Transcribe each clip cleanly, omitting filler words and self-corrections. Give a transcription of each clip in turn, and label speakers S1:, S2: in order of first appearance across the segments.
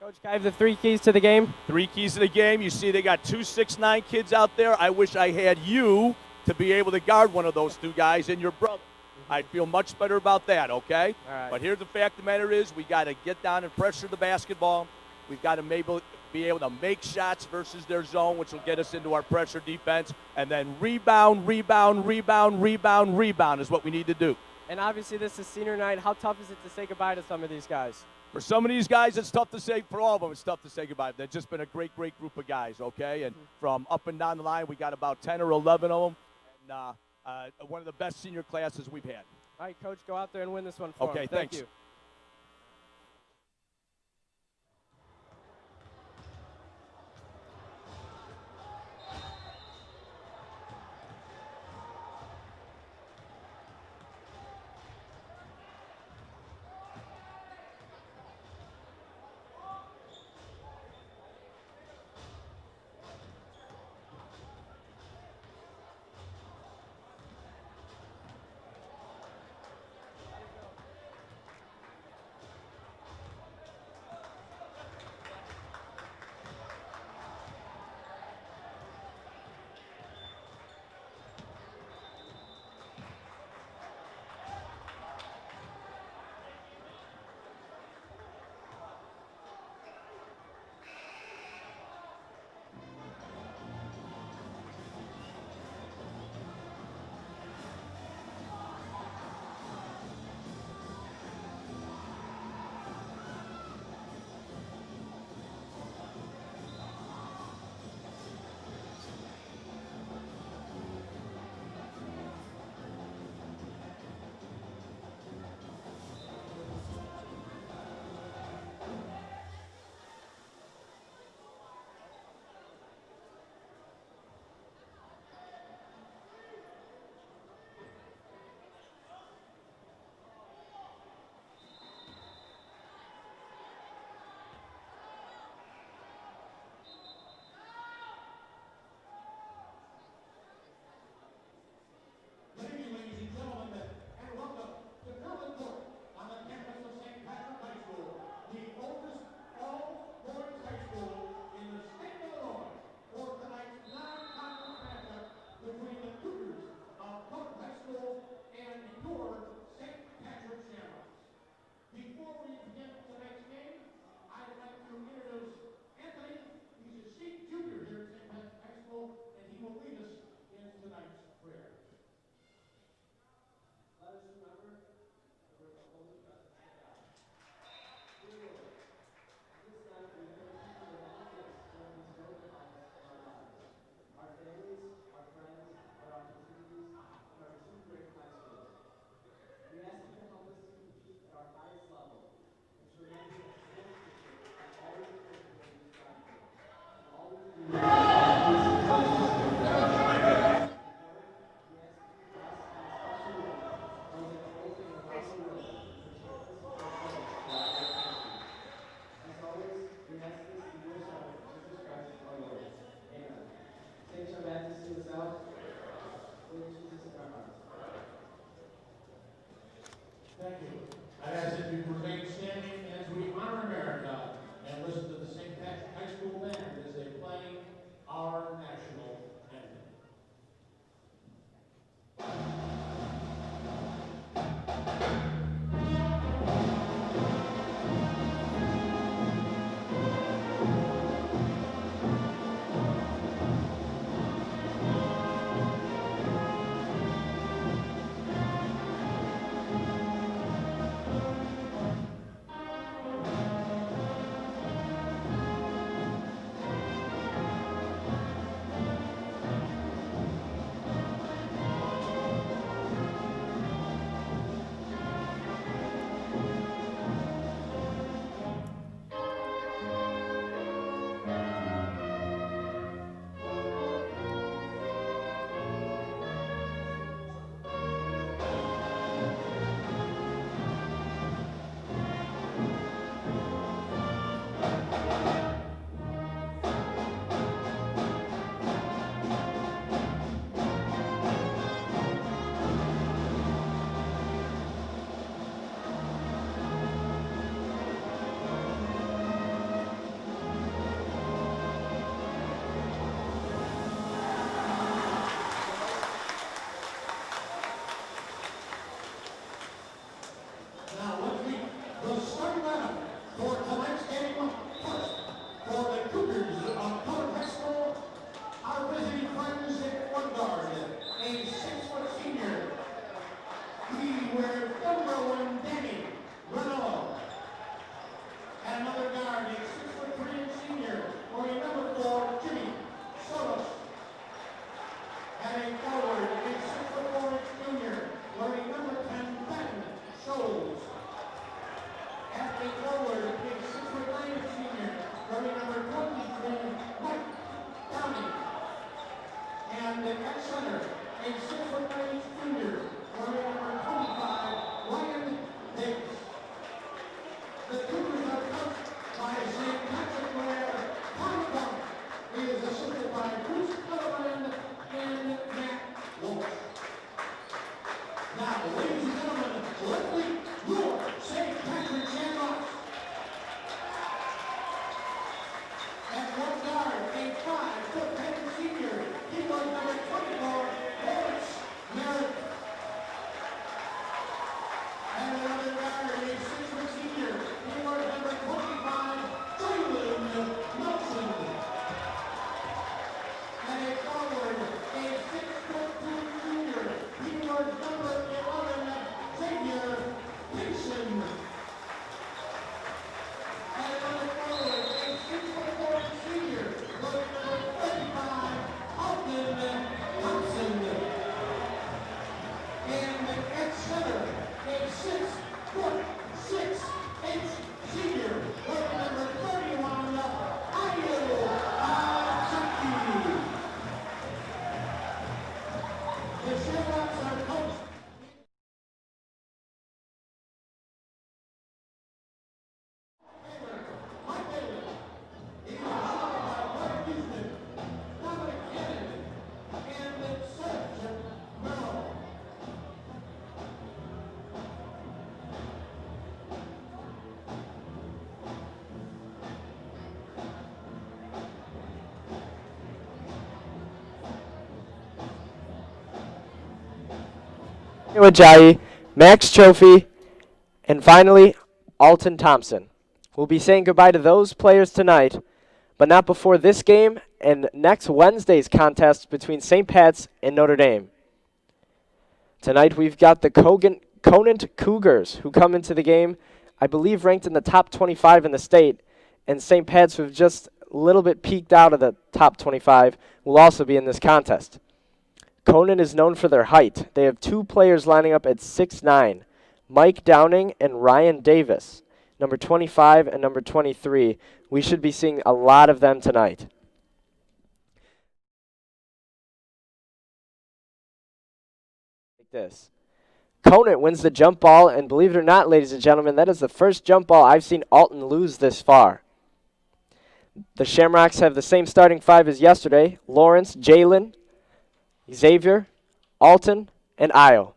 S1: Coach, can I have the 3 keys to the game?
S2: 3 keys to the game. You see they got 2 6'9" kids out there. I wish I had you to be able to guard one of those 2 guys and your brother. I'd feel much better about that, okay?
S1: All right.
S2: But here's the fact of the matter is we got to get down and pressure the basketball. We've got to be able to make shots versus their zone, which will get us into our pressure defense. And then rebound is what we need to do.
S1: And obviously this is senior night. How tough is it to say goodbye to some of these guys?
S2: For some of these guys, it's tough to say. For all of them, it's tough to say goodbye. They've just been a great, great group of guys, okay? And from up and down the line, we got about 10 or 11 of them. And one of the best senior classes we've had.
S1: All right, Coach, go out there and win this one for
S2: Okay,
S1: them. Thank
S2: thanks.
S1: you. Ajayi, Max Trophy, and finally, Alton Thompson. We'll be saying goodbye to those players tonight, but not before this game and next Wednesday's contest between St. Pat's and Notre Dame. Tonight we've got the Conant Cougars, who come into the game, I believe, ranked in the top 25 in the state, and St. Pat's, who have just a little bit peaked out of the top 25, will also be in this contest. Conant is known for their height. They have two players lining up at 6'9", Mike Downing and Ryan Davis, number 25 and number 23. We should be seeing a lot of them tonight. Like this. Conant wins the jump ball, and believe it or not, ladies and gentlemen, that is the first jump ball I've seen Alton lose this far. The Shamrocks have the same starting five as yesterday: Lawrence, Jalen, Xavier, Alton, and Io.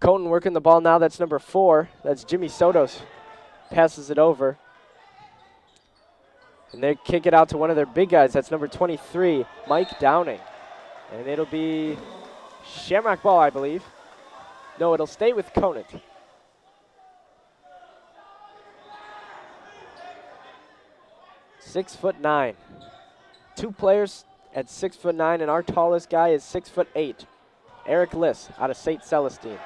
S1: Conant working the ball now. That's number 4. That's Jimmy Sotos. Passes it over. And they kick it out to one of their big guys. That's number 23, Mike Downing. And it'll be Shamrock ball, I believe. No, it'll stay with Conant. (6'9". Two players at 6'9", and our tallest guy is 6'8". Eric Liss out of St. Celestine.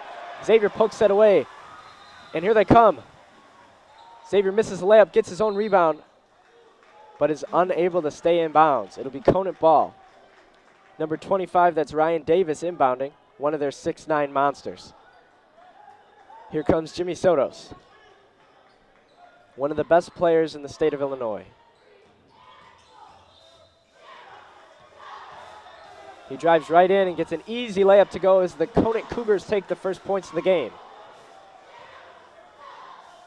S1: Xavier pokes that away, and here they come. Xavier misses the layup, gets his own rebound, but is unable to stay in bounds. It'll be Conant ball. Number 25, that's Ryan Davis inbounding, one of their 6'9" monsters. Here comes Jimmy Sotos, one of the best players in the state of Illinois. He drives right in and gets an easy layup to go as the Conant Cougars take the first points of the game.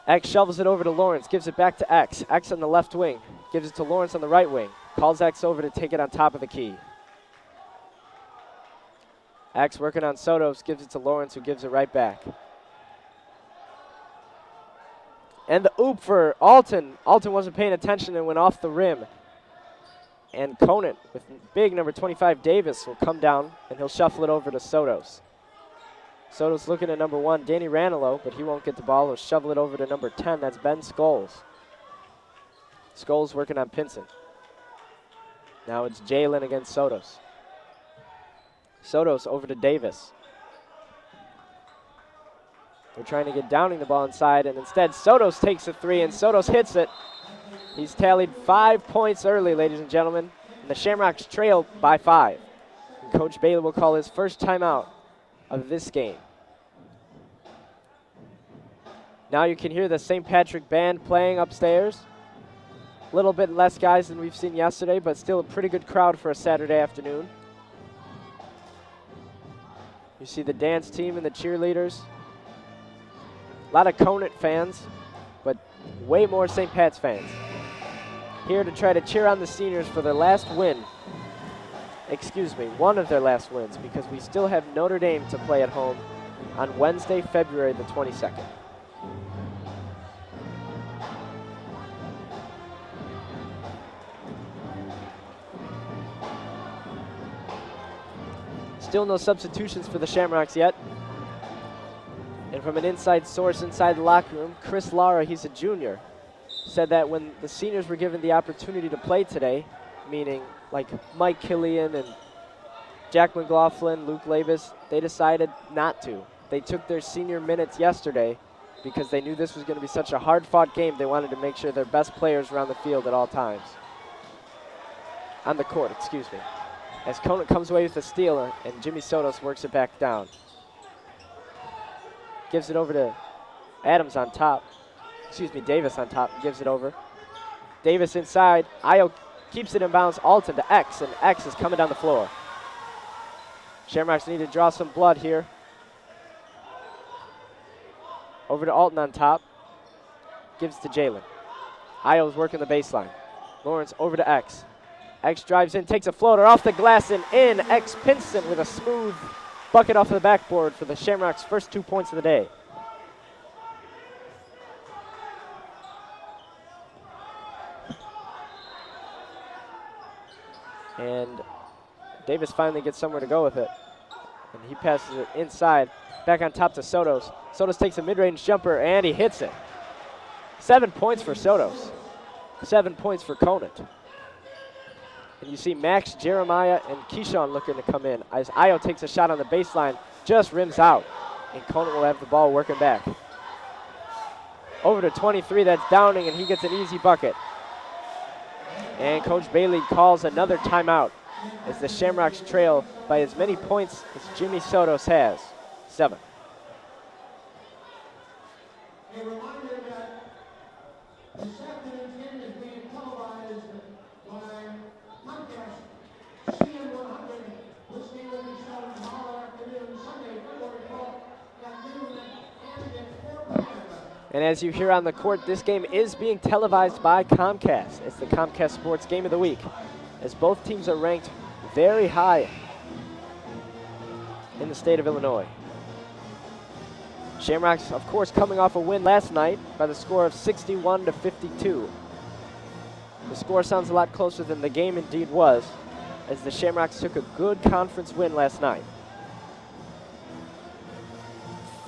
S1: X shovels it over to Lawrence, gives it back to X. X on the left wing, gives it to Lawrence on the right wing. Calls X over to take it on top of the key. X working on Sotos, gives it to Lawrence, who gives it right back. And the oop for Alton. Alton wasn't paying attention and went off the rim. And Conant, with big number 25 Davis, will come down, and he'll shuffle it over to Sotos. Sotos looking at number 1, Danny Ranello, but he won't get the ball. He'll shovel it over to number 10, that's Ben Scholes. Scholes working on Pinson. Now it's Jalen against Sotos. Sotos over to Davis. They're trying to get Downing the ball inside, and instead Sotos takes a 3, and Sotos hits it. He's tallied 5 points early, ladies and gentlemen, and the Shamrocks trail by 5. And Coach Bailey will call his first timeout of this game. Now you can hear the St. Patrick Band playing upstairs. A little bit less guys than we've seen yesterday, but still a pretty good crowd for a Saturday afternoon. You see the dance team and the cheerleaders. A lot of Conant fans, but way more St. Pat's fans. Here to try to cheer on the seniors for their last win. Excuse me, one of their last wins, because we still have Notre Dame to play at home on Wednesday, February the 22nd. Still no substitutions for the Shamrocks yet. And from an inside source inside the locker room, Chris Lara, he's a junior, said that when the seniors were given the opportunity to play today, meaning like Mike Killian and Jack McLaughlin, Luke Labus, they decided not to. They took their senior minutes yesterday because they knew this was going to be such a hard-fought game. They wanted to make sure their best players were on the field at all times. On the court, excuse me. As Conant comes away with the steal, and Jimmy Sotos works it back down. Gives it over to Adams on top. Excuse me, Davis on top, gives it over. Davis inside, Io keeps it in bounds, Alton to X, and X is coming down the floor. Shamrocks need to draw some blood here. Over to Alton on top, gives to Jalen. Io's working the baseline. Lawrence over to X. X drives in, takes a floater off the glass and in. X Pinson with a smooth bucket off the backboard for the Shamrocks' first 2 points of the day. And Davis finally gets somewhere to go with it. And he passes it inside, back on top to Sotos. Sotos takes a mid-range jumper and he hits it. 7 points for Sotos. 7 points for Conant. And you see Max, Jeremiah, and Keyshawn looking to come in. As Io takes a shot on the baseline, just rims out. And Conant will have the ball working back. Over to 23, that's Downing, and he gets an easy bucket. And Coach Bailey calls another timeout as the Shamrocks trail by as many points as Jimmy Sotos has, 7.
S3: A reminder that this afternoon's game is being televised by Comcast CN 100, which game will be shown tomorrow afternoon, Sunday, February 12th at noon and at 4 p.m.
S1: And as you hear on the court, this game is being televised by Comcast. It's the Comcast Sports Game of the Week, as both teams are ranked very high in the state of Illinois. Shamrocks, of course, coming off a win last night by the score of 61-52. The score sounds a lot closer than the game indeed was, as the Shamrocks took a good conference win last night.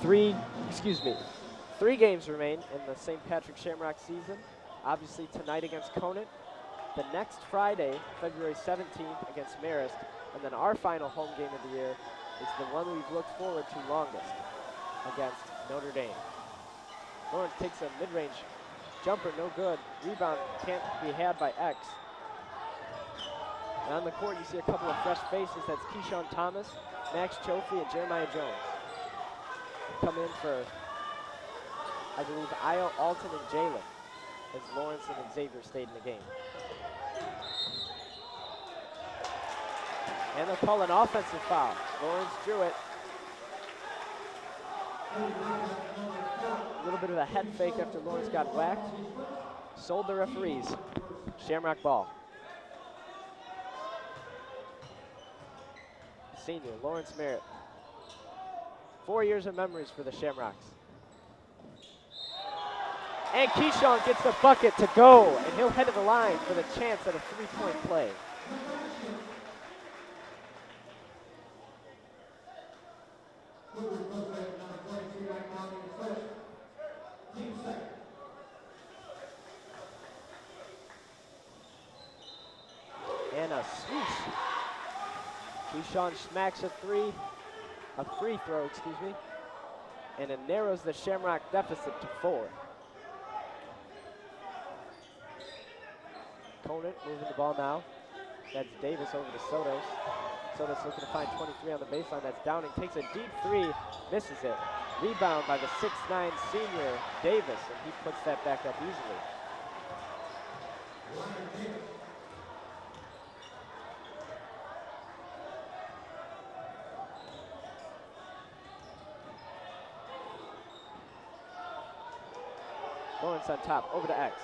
S1: Three games remain in the St. Patrick Shamrock season. Obviously tonight against Conant, the next Friday, February 17th against Marist, and then our final home game of the year is the one we've looked forward to longest, against Notre Dame. Lawrence takes a mid-range jumper, no good. Rebound can't be had by X. And on the court, you see a couple of fresh faces. That's Keyshawn Thomas, Max Chofie, and Jeremiah Jones. Come in for, I believe, Io, Alton, and Jalen, as Lawrence and Xavier stayed in the game. And they'll call an offensive foul. Lawrence drew it. A little bit of a head fake after Lawrence got whacked. Sold the referees. Shamrock ball. Senior, Lawrence Merritt. 4 years of memories for the Shamrocks. And Keyshawn gets the bucket to go, and he'll head to the line for the chance at a three-point play. And a swoosh. Keyshawn smacks a free throw, and it narrows the Shamrock deficit to 4. Conant moving the ball now. That's Davis over to Sotos. Sotos looking to find 23 on the baseline. That's Downing. Takes a deep three, misses it. Rebound by the 6'9" senior, Davis, and he puts that back up easily. Lawrence on top, over to X.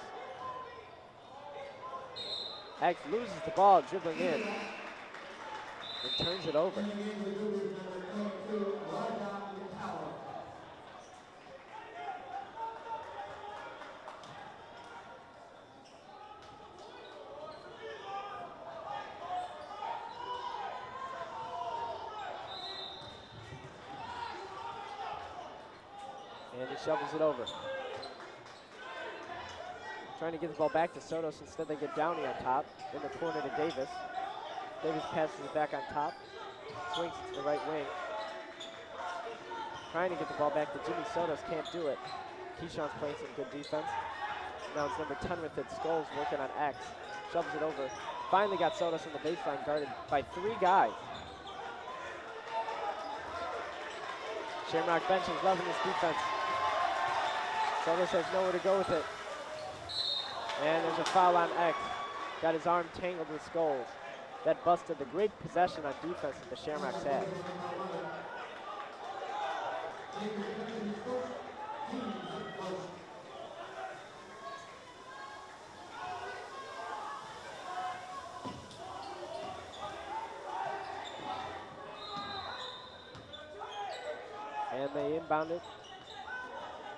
S1: X loses the ball, dribbling in, and turns it over. shovels it over. Trying to get the ball back to Sotos. Instead, they get Downey on top. In the corner to Davis. Davis passes it back on top. Swings it to the right wing. Trying to get the ball back to Jimmy Sotos. Can't do it. Keyshawn's playing some good defense. Now it's number 10 with it. Skulls working on X. Shovels it over. Finally got Sotos on the baseline, guarded by 3 guys. Shamrock bench is loving this defense. Sotos has nowhere to go with it. And there's a foul on X. Got his arm tangled with Skulls. That busted the great possession on defense that the Shamrocks had. And they inbound it.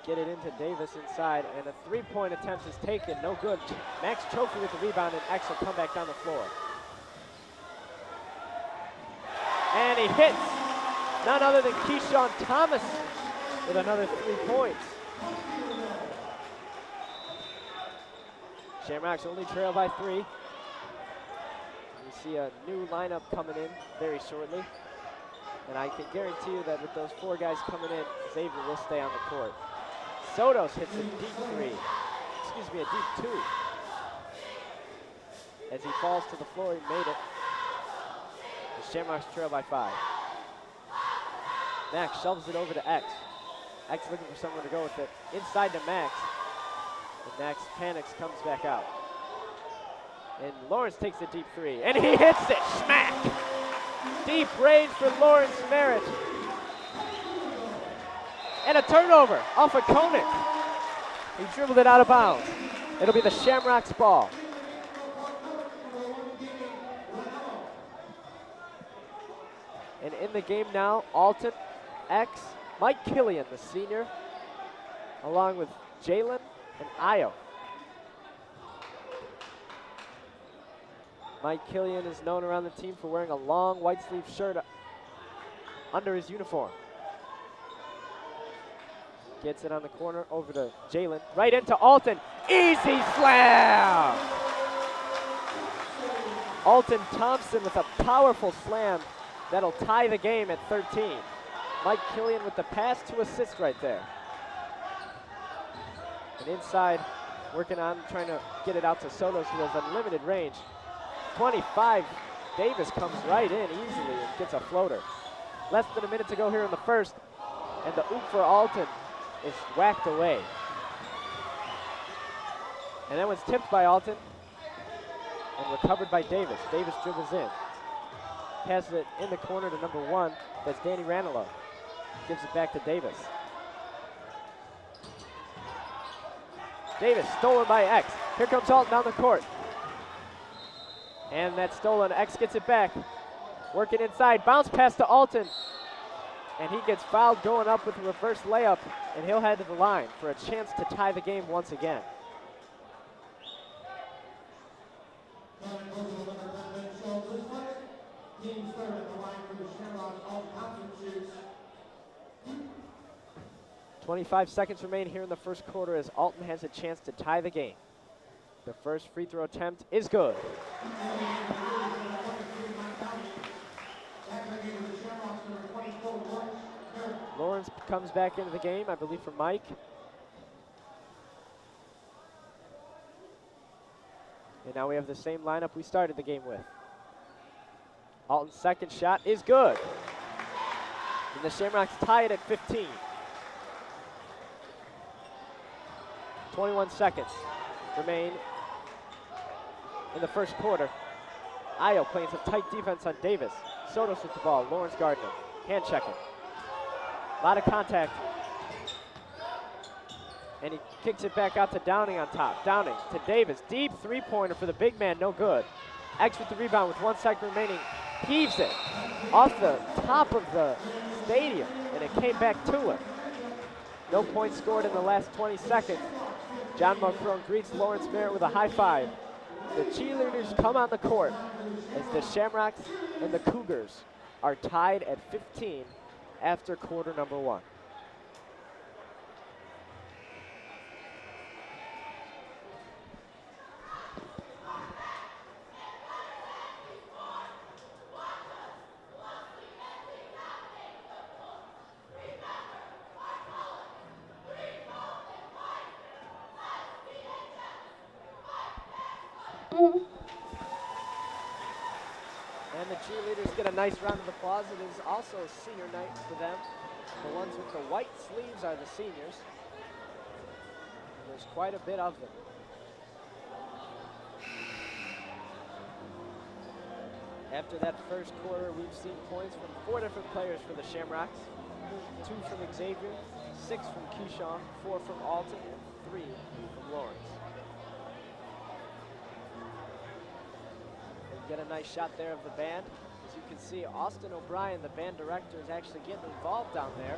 S1: Get it into Davis inside, and a 3-point attempt is taken. No good. Max Trophy with the rebound, and X will come back down the floor. And he hits none other than Keyshawn Thomas with another 3 points. Shamrocks only trail by 3. You see a new lineup coming in very shortly. And I can guarantee you that with those 4 guys coming in, Xavier will stay on the court. Sotos hits a deep 3. Excuse me, a deep 2. As he falls to the floor, he made it. The Shamrocks trail by 5. Max shoves it over to X. X looking for someone to go with it. Inside to Max. And Max panics, comes back out. And Lawrence takes a deep 3. And he hits it! Smack! Deep range for Lawrence Merritt. And a turnover off of Conant. He dribbled it out of bounds. It'll be the Shamrocks' ball. And in the game now, Alton, X, Mike Killian, the senior, along with Jalen and Io. Mike Killian is known around the team for wearing a long white sleeve shirt under his uniform. Gets it on the corner over to Jalen. Right into Alton. Easy slam! Alton Thompson with a powerful slam that'll tie the game at 13. Mike Killian with the pass to assist right there. And inside, working on trying to get it out to Sotos, who has unlimited range. 25, Davis comes right in easily and gets a floater. Less than a minute to go here in the first, and the oop for Alton is whacked away. And that one's tipped by Alton and recovered by Davis. Davis dribbles in. Passes it in the corner to number 1. That's Danny Ranello. Gives it back to Davis. Davis stolen by X. Here comes Alton down the court. And that's stolen. X gets it back. Working inside. Bounce pass to Alton. And he gets fouled going up with a reverse layup. And he'll head to the line for a chance to tie the game once again.
S3: Team started at the line for the Shamrocks. All Thompson shoots.
S1: 25 seconds remain here in the first quarter as Alton has a chance to tie the game. The first free throw attempt is good. Lawrence comes back into the game, I believe, for Mike. And now we have the same lineup we started the game with. Alton's second shot is good. And the Shamrocks tie it at 15. 21 seconds remain in the first quarter. Io playing some tight defense on Davis. Sotos with the ball. Lawrence Gardner. Hand checking. A lot of contact. And he kicks it back out to Downing on top. Downing to Davis. Deep three-pointer for the big man. No good. X with the rebound with 1 second remaining. Heaves it off the top of the stadium. And it came back to him. No points scored in the last 20 seconds. John Mulcrone greets Lawrence Merritt with a high five. The cheerleaders come on the court as the Shamrocks and the Cougars are tied at 15 after quarter number 1. the cheerleaders get a nice round of applause. It is also senior night for them. The ones with the white sleeves are the seniors. There's quite a bit of them. After that first quarter, we've seen points from 4 different players for the Shamrocks. 2 from Xavier, 6 from Keyshawn, 4 from Alton, and 3 from Lawrence. And get a nice shot there of the band. As you can see, Austin O'Brien, the band director, is actually getting involved down there,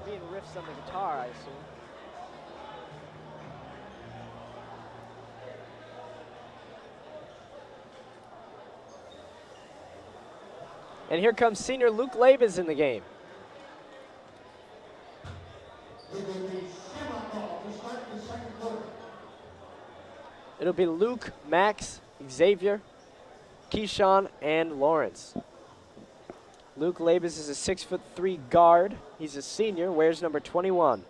S1: being riffs on the guitar, I assume. And here comes senior Luke Labens in the game. It'll be Luke, Max, Xavier, Keyshawn, and Lawrence. Luke Labens is a 6'3" guard. He's a senior, wears number 21.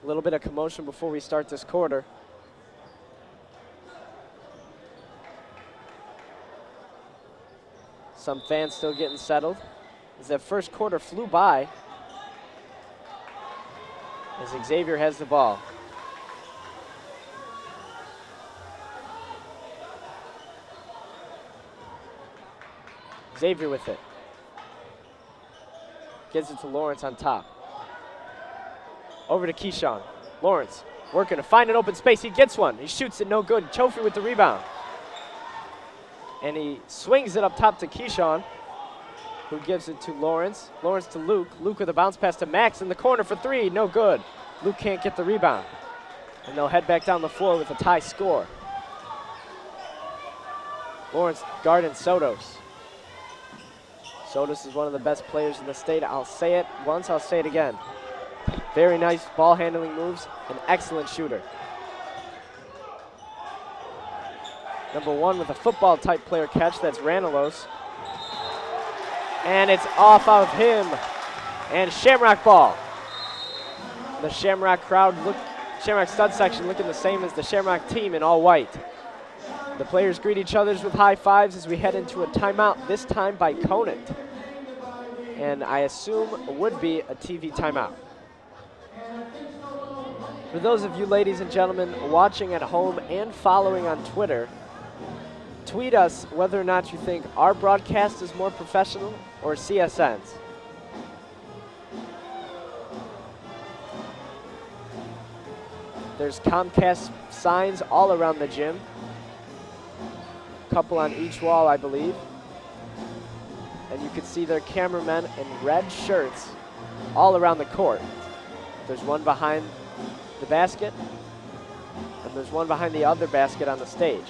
S1: A little bit of commotion before we start this quarter. Some fans still getting settled as that first quarter flew by as Xavier has the ball. Xavier with it. Gives it to Lawrence on top. Over to Keyshawn. Lawrence working to find an open space. He gets one. He shoots it, no good. Chofi with the rebound. And he swings it up top to Keyshawn, who gives it to Lawrence. Lawrence to Luke. Luke with a bounce pass to Max in the corner for 3. No good. Luke can't get the rebound. And they'll head back down the floor with a tie score. Lawrence guarding Sotos. Sotos is one of the best players in the state. I'll say it once, I'll say it again. Very nice ball handling moves, an excellent shooter. Number 1 with a football type player catch, that's Ranilos. And it's off of him. And Shamrock ball. The Shamrock crowd, Shamrock stud section looking the same as the Shamrock team in all white. The players greet each other with high fives as we head into a timeout, this time by Conant. And I assume would be a TV timeout. For those of you ladies and gentlemen watching at home and following on Twitter, tweet us whether or not you think our broadcast is more professional or CSN's. There's Comcast signs all around the gym. A couple on each wall, I believe. And you can see their cameramen in red shirts all around the court. There's one behind the basket, and there's one behind the other basket on the stage.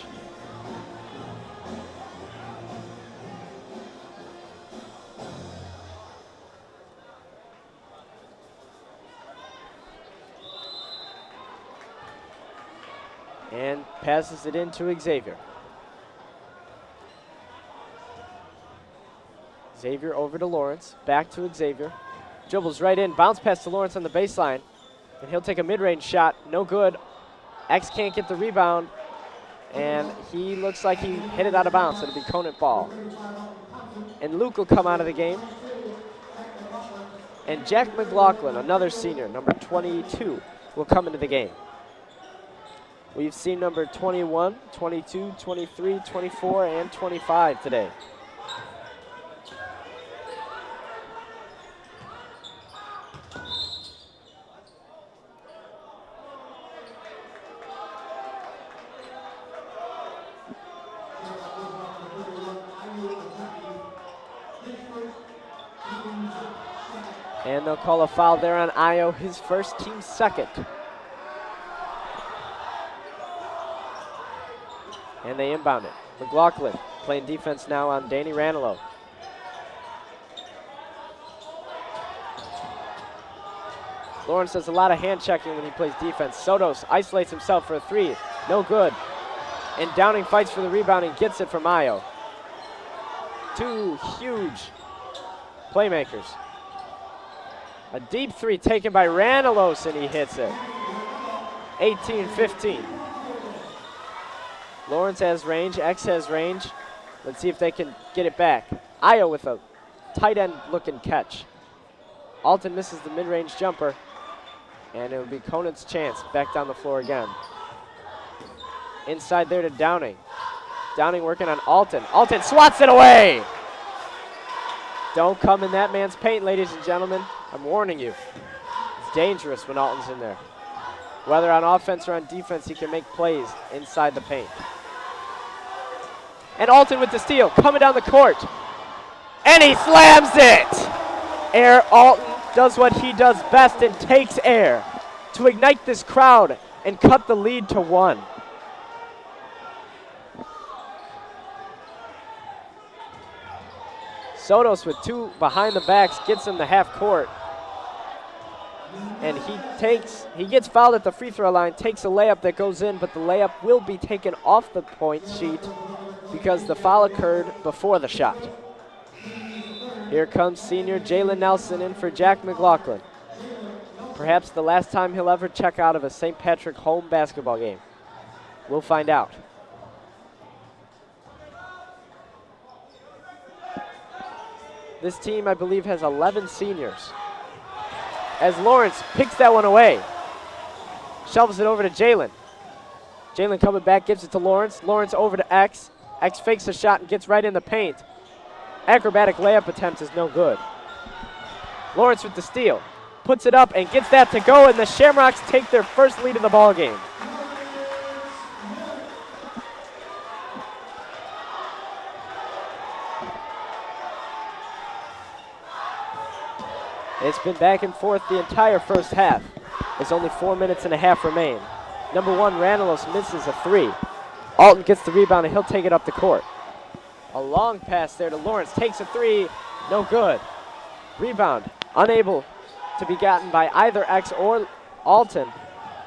S1: And passes it into Xavier. Xavier over to Lawrence, back to Xavier. Dribbles right in, bounce pass to Lawrence on the baseline. And he'll take a mid-range shot, no good. X can't get the rebound, and he looks like he hit it out of bounds. It'll be Conant ball. And Luke will come out of the game. And Jack McLaughlin, another senior, number 22, will come into the game. We've seen number 21, 22, 23, 24, and 25 today. And they'll call a foul there on Io, his first, team second. And they inbound it. McLaughlin playing defense now on Danny Ranello. Lawrence does a lot of hand checking when he plays defense. Sotos isolates himself for a 3. No good. And Downing fights for the rebound and gets it from Io. 2 huge playmakers. A deep three taken by Ranalos, and he hits it. 18-15. Lawrence has range, X has range. Let's see if they can get it back. Io with a tight end looking catch. Alton misses the mid-range jumper, and it will be Conant's chance back down the floor again. Inside there to Downing. Downing working on Alton. Alton swats it away! Don't come in that man's paint, ladies and gentlemen. I'm warning you. It's dangerous when Alton's in there. Whether on offense or on defense, he can make plays inside the paint. And Alton with the steal, coming down the court. And he slams it! Air Alton does what he does best and takes air to ignite this crowd and cut the lead to 1. Sotos with 2 behind the backs gets him the half court. And he gets fouled at the free throw line, takes a layup that goes in, but the layup will be taken off the point sheet because the foul occurred before the shot. Here comes senior Jalen Nelson in for Jack McLaughlin. Perhaps the last time he'll ever check out of a St. Patrick home basketball game. We'll find out. This team, I believe, has 11 seniors. As Lawrence picks that one away. Shovels it over to Jalen. Jalen coming back, gives it to Lawrence. Lawrence over to X. X fakes a shot and gets right in the paint. Acrobatic layup attempt is no good. Lawrence with the steal. Puts it up and gets that to go, and the Shamrocks take their first lead of the ball game. It's been back and forth the entire first half. There's only 4 minutes and a half remain. Number 1, Ranalos misses a 3. Alton gets the rebound, and he'll take it up the court. A long pass there to Lawrence. Takes a 3. No good. Rebound. Unable to be gotten by either X or Alton.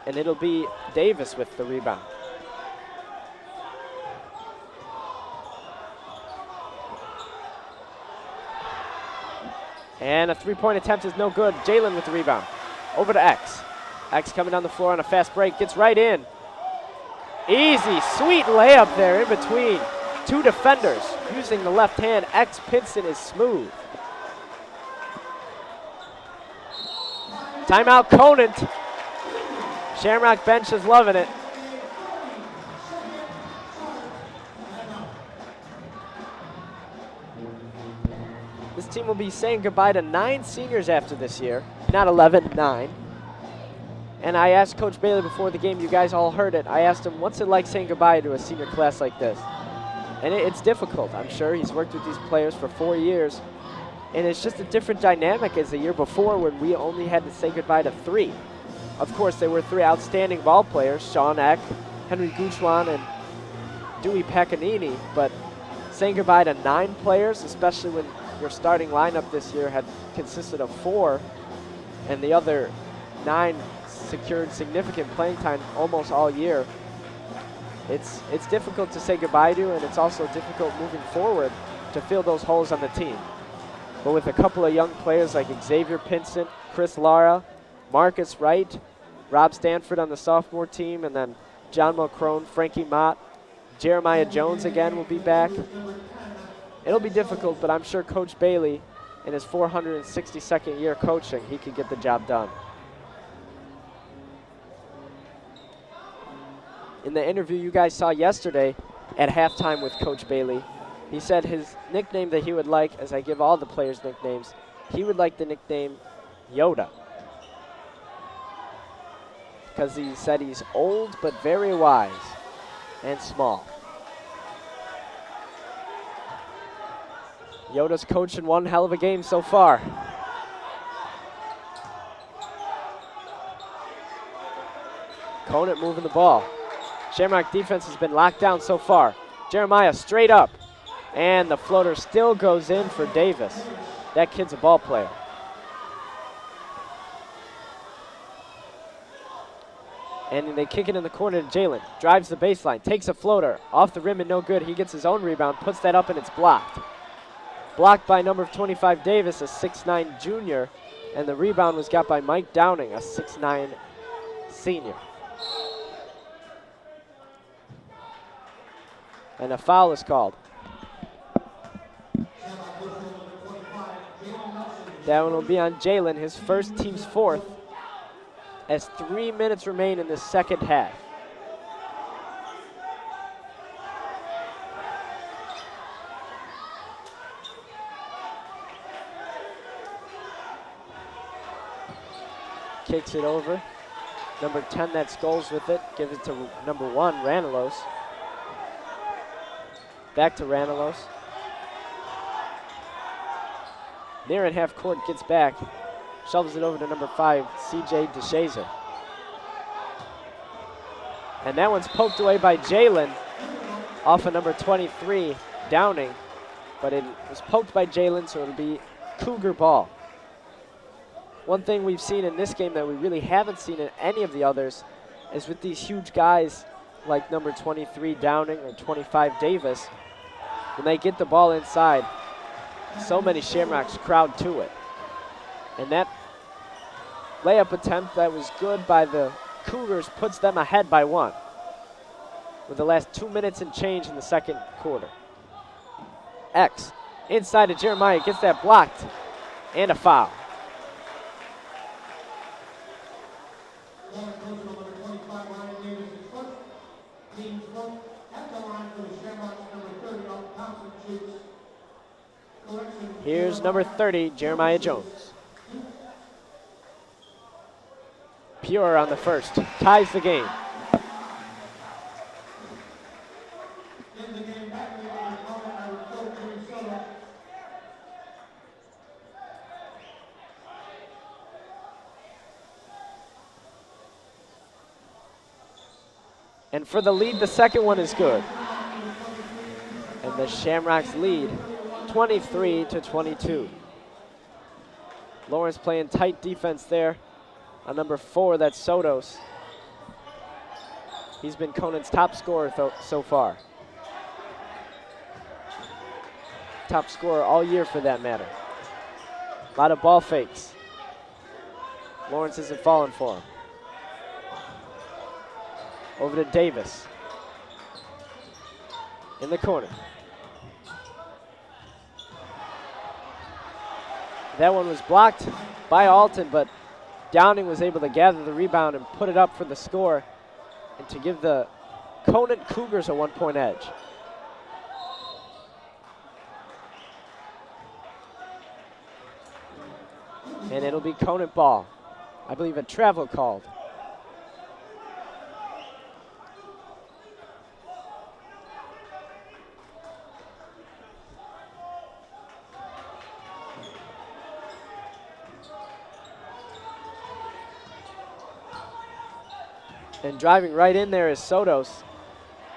S1: And it'll be Davis with the rebound. And a 3-point attempt is no good. Jalen with the rebound. Over to X. X coming down the floor on a fast break. Gets right in. Easy, sweet layup there in between 2 defenders. Using the left hand, X Pinson is smooth. Timeout Conant. Shamrock bench is loving it. This team will be saying goodbye to 9 seniors after this year. Not 11, 9. And I asked Coach Bailey before the game, you guys all heard it. I asked him, what's it like saying goodbye to a senior class like this? And it's difficult, I'm sure. He's worked with these players for 4 years. And it's just a different dynamic as the year before when we only had to say goodbye to 3. Of course, there were 3 outstanding ball players, Sean Eck, Henry Gouchwan, and Dewey Pacanini. But saying goodbye to 9 players, especially when your starting lineup this year had consisted of 4, and the other 9 secured significant playing time almost all year. It's difficult to say goodbye to, and it's also difficult moving forward to fill those holes on the team. But with a couple of young players like Xavier Pinson, Chris Lara, Marcus Wright, Rob Stanford on the sophomore team, and then John Mulcrone, Frankie Mott, Jeremiah Jones again will be back. It'll be difficult, but I'm sure Coach Bailey, in his 462nd year coaching, he could get the job done. In the interview you guys saw yesterday at halftime with Coach Bailey, he said his nickname that he would like, as I give all the players nicknames, he would like the nickname Yoda. Because he said he's old but very wise and small. Yoda's coaching one hell of a game so far. Conant moving the ball. Shamrock defense has been locked down so far. Jeremiah straight up. And the floater still goes in for Davis. That kid's a ball player. And they kick it in the corner to Jalen. Drives the baseline, takes a floater. Off the rim and no good. He gets his own rebound, puts that up, and it's blocked. blocked by number 25 Davis, a 6'9 junior, and the rebound was got by Mike Downing, a 6'9 senior. And a foul is called. That one will be on Jalen, his first, team's fourth, as 3 minutes remain in the second half. Kicks it over. Number 10, that's Scholes with it. Gives it to number 1, Ranalos. Back to Ranalos. Near at half court, gets back. Shovels it over to number 5, CJ DeShazer. And that one's poked away by Jalen off of number 23, Downing. But it was poked by Jalen, so it'll be Cougar ball. One thing we've seen in this game that we really haven't seen in any of the others is with these huge guys like number 23 Downing or 25 Davis, when they get the ball inside, so many Shamrocks crowd to it. And that layup attempt that was good by the Cougars puts them ahead by 1 with the last 2 minutes and change in the second quarter. X inside to Jeremiah, gets that blocked, and a foul. Here's number 30, Jeremiah Jones. Pure on the first, ties the game. And for the lead, the second one is good. And the Shamrocks lead 23-22. Lawrence playing tight defense there on number 4, that's Sotos. He's been Conant's top scorer so far. Top scorer all year for that matter. A lot of ball fakes. Lawrence isn't falling for him. Over to Davis. In the corner. That one was blocked by Alton, but Downing was able to gather the rebound and put it up for the score and to give the Conant Cougars a 1-point edge. And it'll be Conant ball. I believe a travel called. And driving right in there is Sotos.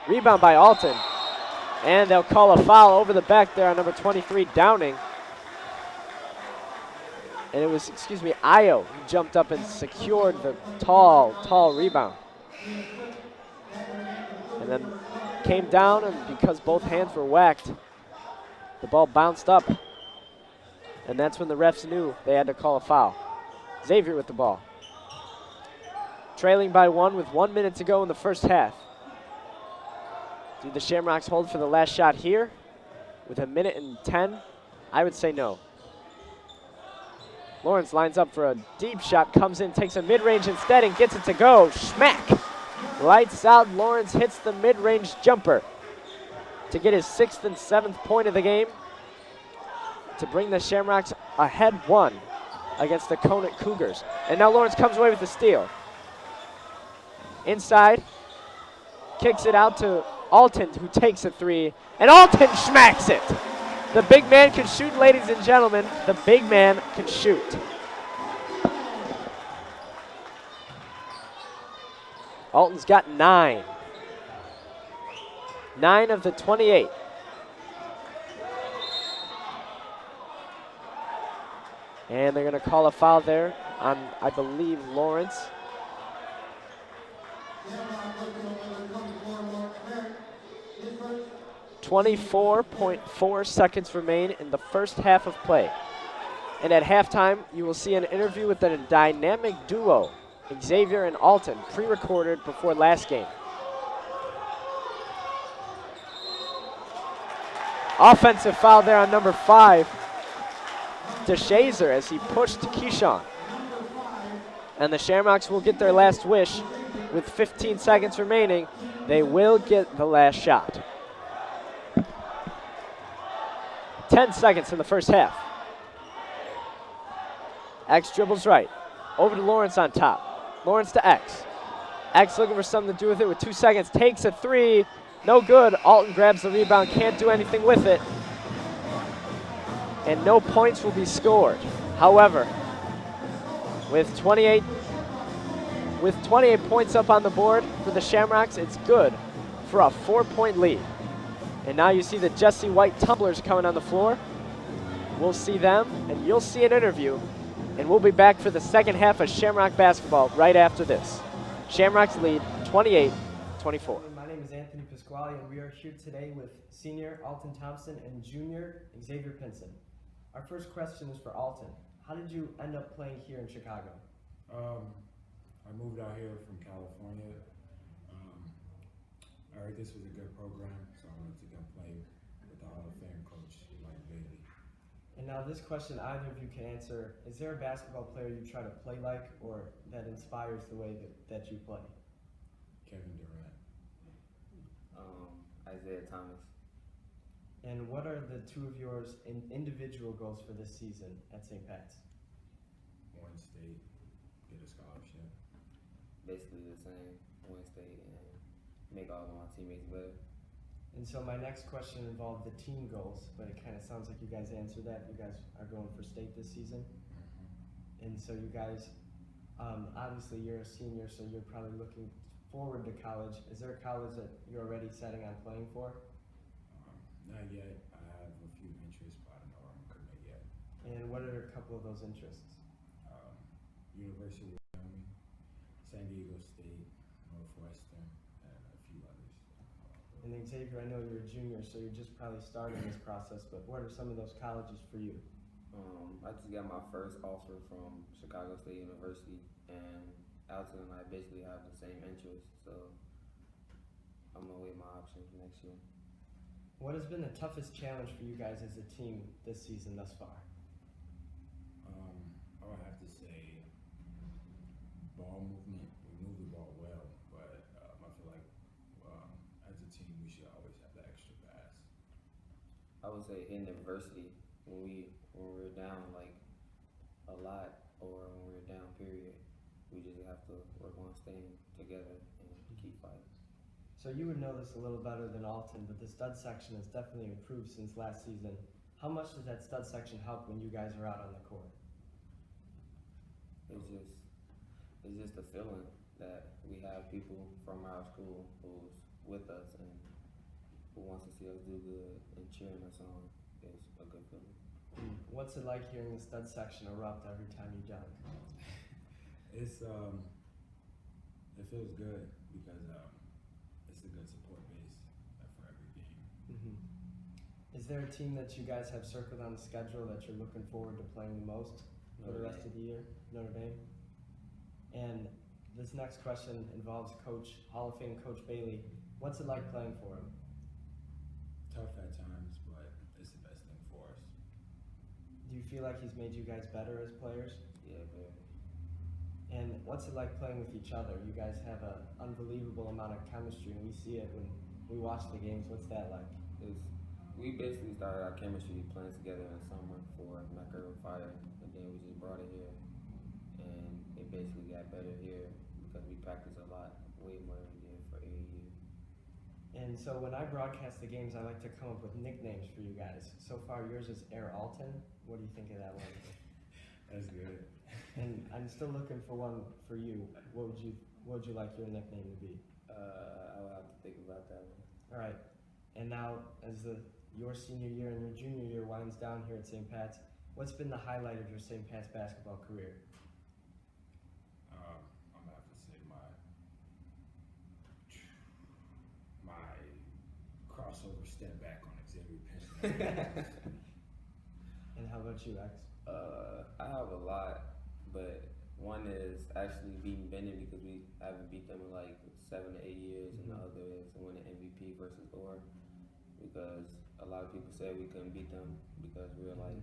S1: Rebound by Alton. And they'll call a foul over the back there on number 23, Downing. And it was, Io who jumped up and secured the tall rebound. And then came down, and because both hands were whacked, the ball bounced up. And that's when the refs knew they had to call a foul. Xavier with the ball. Trailing by 1 with 1 minute to go in the first half. Do the Shamrocks hold for the last shot here with 1:10? I would say no. Lawrence lines up for a deep shot, comes in, takes a mid-range instead, and gets it to go. Schmack! Lights out. Lawrence hits the mid-range jumper to get his 6th and 7th point of the game to bring the Shamrocks ahead 1 against the Conant Cougars. And now Lawrence comes away with the steal. Inside, kicks it out to Alton, who takes a 3, and Alton smacks it. The big man can shoot, ladies and gentlemen. The big man can shoot. Alton's got 9. 9 of the 28. And they're going to call a foul there on, I believe, Lawrence. 24.4 seconds remain in the first half of play. And at halftime, you will see an interview with a dynamic duo, Xavier and Alton, pre-recorded before last game. Offensive foul there on number 5, DeShazer, as he pushed Keyshawn. And the Shamrocks will get their last wish. With 15 seconds remaining, they will get the last shot. 10 seconds in the first half. X dribbles right. Over to Lawrence on top. Lawrence to X. X looking for something to do with it with 2 seconds. Takes a 3. No good. Alton grabs the rebound. Can't do anything with it. And no points will be scored. However, with 28 points up on the board for the Shamrocks, it's good for a 4-point lead. And now you see the Jesse White Tumblers coming on the floor. We'll see them, and you'll see an interview. And we'll be back for the second half of Shamrock basketball right after this. Shamrocks lead 28-24.
S4: My name is Anthony Pasquale, and we are here today with senior Alton Thompson and junior Xavier Pinson. Our first question is for Alton. How did you end up playing here in Chicago?
S5: I moved out here from California. I heard this was a good program, so I wanted to come play with the Hall of Fame coach, Mike Bailey.
S4: And now this question either of you can answer. Is there a basketball player you try to play like or that inspires the way that you play?
S5: Kevin Durant.
S6: Isaiah Thomas.
S4: And what are the two of yours individual goals for this season at St. Pat's?
S5: Win state, get a scholarship.
S6: Basically the same, win state and make all of my teammates better.
S4: And so my next question involved the team goals, but it kind of sounds like you guys answered that. You guys are going for state this season. And so you guys, obviously you're a senior, so you're probably looking forward to college. Is there a college that you're already setting on playing for?
S5: Not yet. I have a few interests, but I don't know where I'm going to commit yet.
S4: And what are a couple of those interests?
S5: University of Wyoming, San Diego State, Northwestern, and a few others.
S4: And then Xavier, I know you're a junior, so you're just probably starting this process, but what are some of those colleges for you?
S6: I just got my first offer from Chicago State University, and Alton and I basically have the same interests, so I'm gonna weigh my options next year.
S4: What has been the toughest challenge for you guys as a team this season thus far?
S5: I would have to say ball movement. We move the ball well, but I feel like as a team we should always have the extra pass.
S6: I would say in adversity, when we're down like a lot or when we're down period, we just have to work on staying together and keep fighting.
S4: So you would know this a little better than Alton, but the stud section has definitely improved since last season. How much does that stud section help when you guys are out on the court?
S6: It's just a feeling that we have people from our school who's with us and who wants to see us do good and cheering us on. Is a good feeling.
S4: What's it like hearing the stud section erupt every time you dunk?
S5: It feels good because it's a good support base for every game.
S4: Is there a team that you guys have circled on the schedule that you're looking forward to playing the most for the rest of the year? Notre Dame? And this next question involves Hall of Fame Coach Bailey. What's it like playing for him?
S5: Tough at times, but it's the best thing for us.
S4: Do you feel like he's made you guys better as players?
S6: Yeah, very.
S4: And what's it like playing with each other? You guys have an unbelievable amount of chemistry, and we see it when we watch the games. What's that like?
S6: We basically started our chemistry playing together in the summer for Mecca and Fire, and then we just brought it here. And it basically got better here because we practice a lot, way more than we did for AAU.
S4: And so when I broadcast the games, I like to come up with nicknames for you guys. So far, yours is Air Alton. What do you think of that one?
S5: That's good.
S4: And I'm still looking for one for you. What would you like your nickname to be?
S6: I will have to think about that one.
S4: All right. And now, as your senior year and your junior year winds down here at St. Pat's, what's been the highlight of your St. Pat's basketball career?
S5: I'm gonna have to say my crossover step back
S4: And how about you, X?
S6: I have a lot, but one is actually beating Bennett because we haven't beat them in like 7 to 8 years, and the other is winning MVP versus Orr because a lot of people said we couldn't beat them because we were like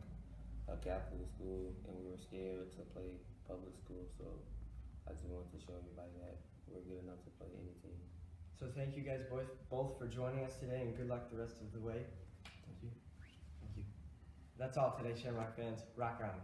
S6: a Catholic school and we were scared to play public school. So I just wanted to show everybody that we're good enough to play any team.
S4: So thank you guys both for joining us today, and good luck the rest of the way. Thank you. Thank you. That's all today, Shamrock fans. Rock on.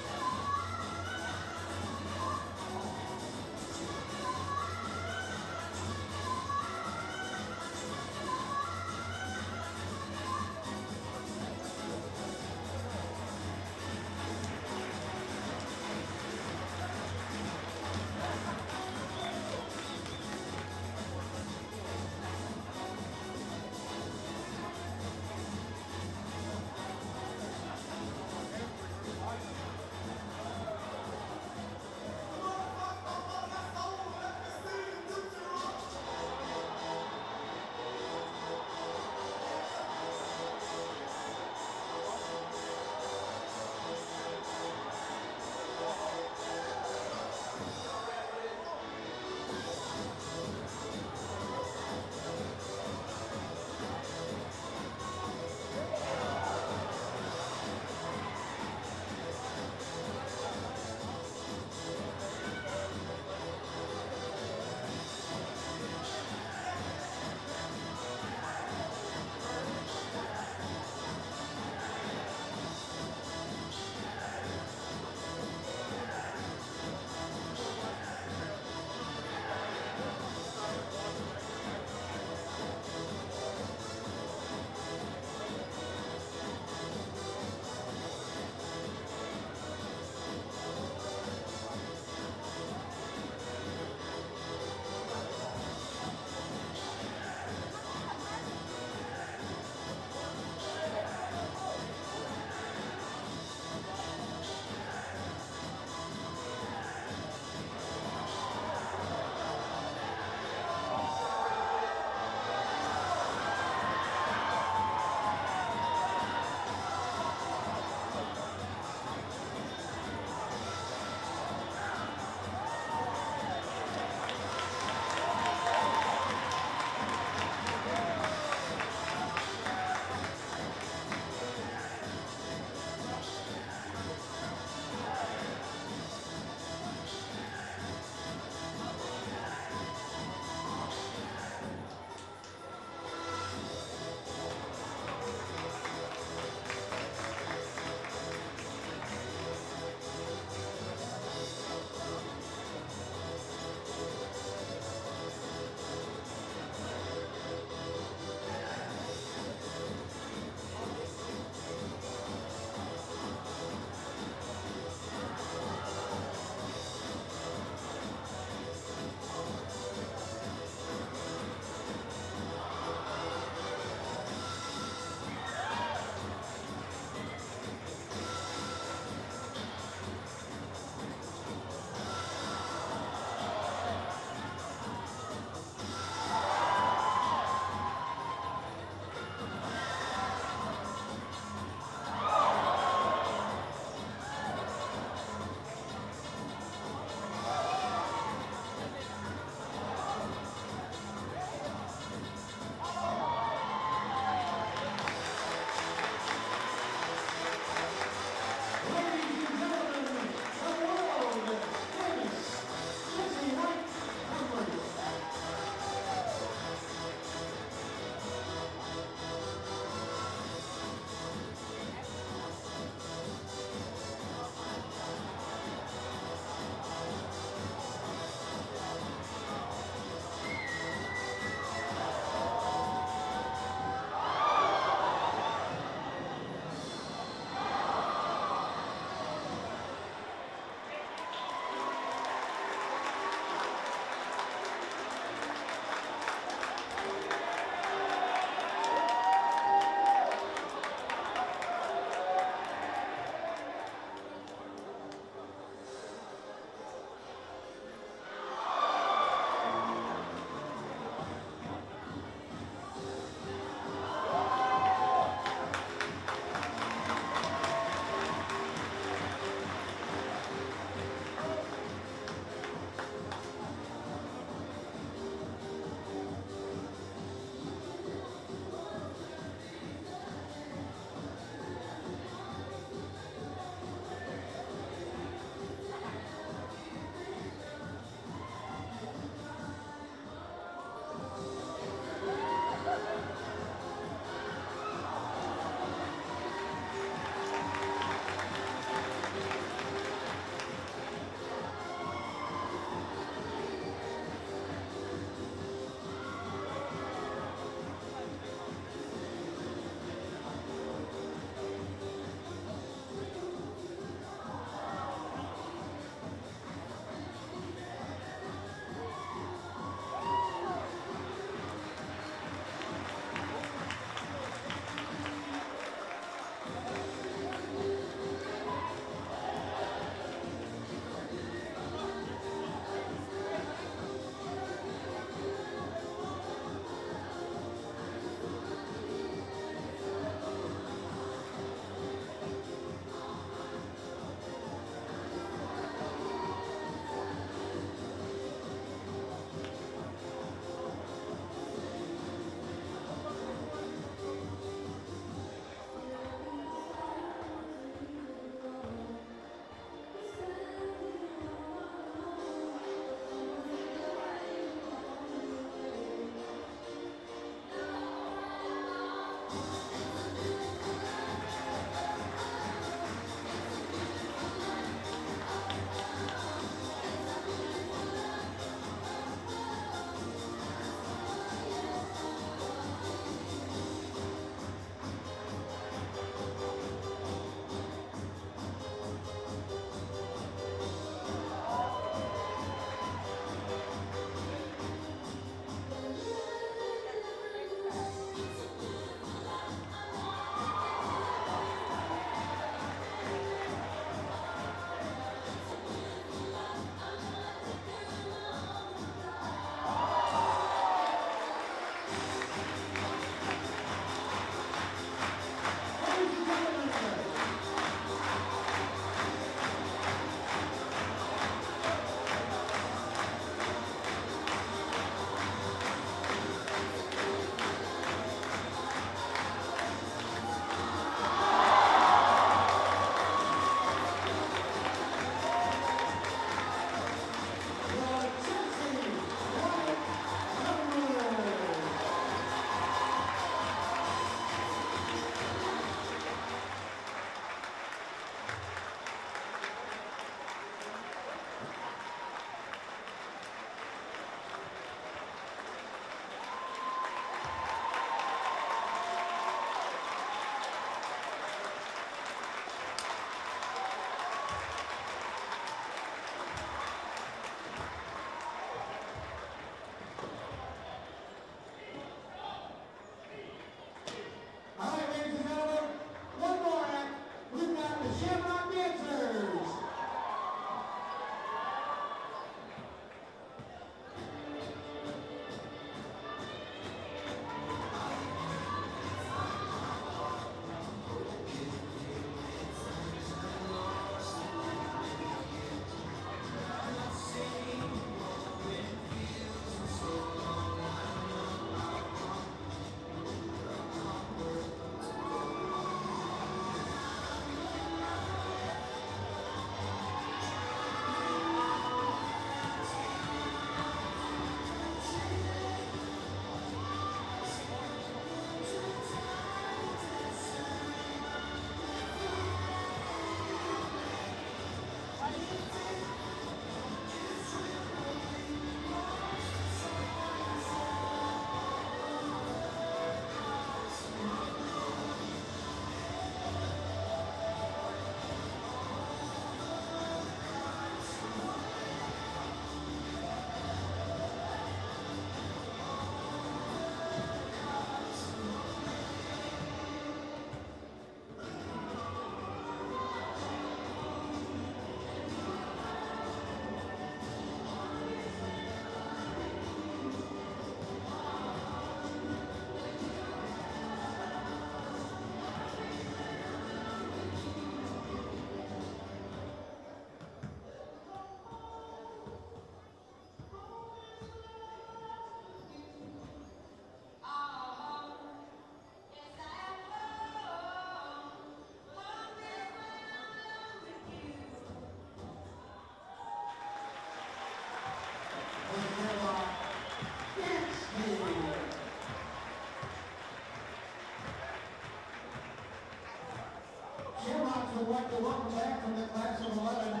S3: welcome back from the class of 11,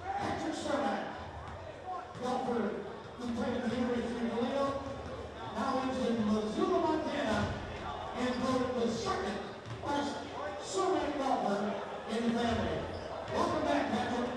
S3: Patrick Cermak, golfer who played at the University of Toledo, now lives in Missoula, Montana, and voted the second best Cermak golfer in the family. Welcome back, Patrick.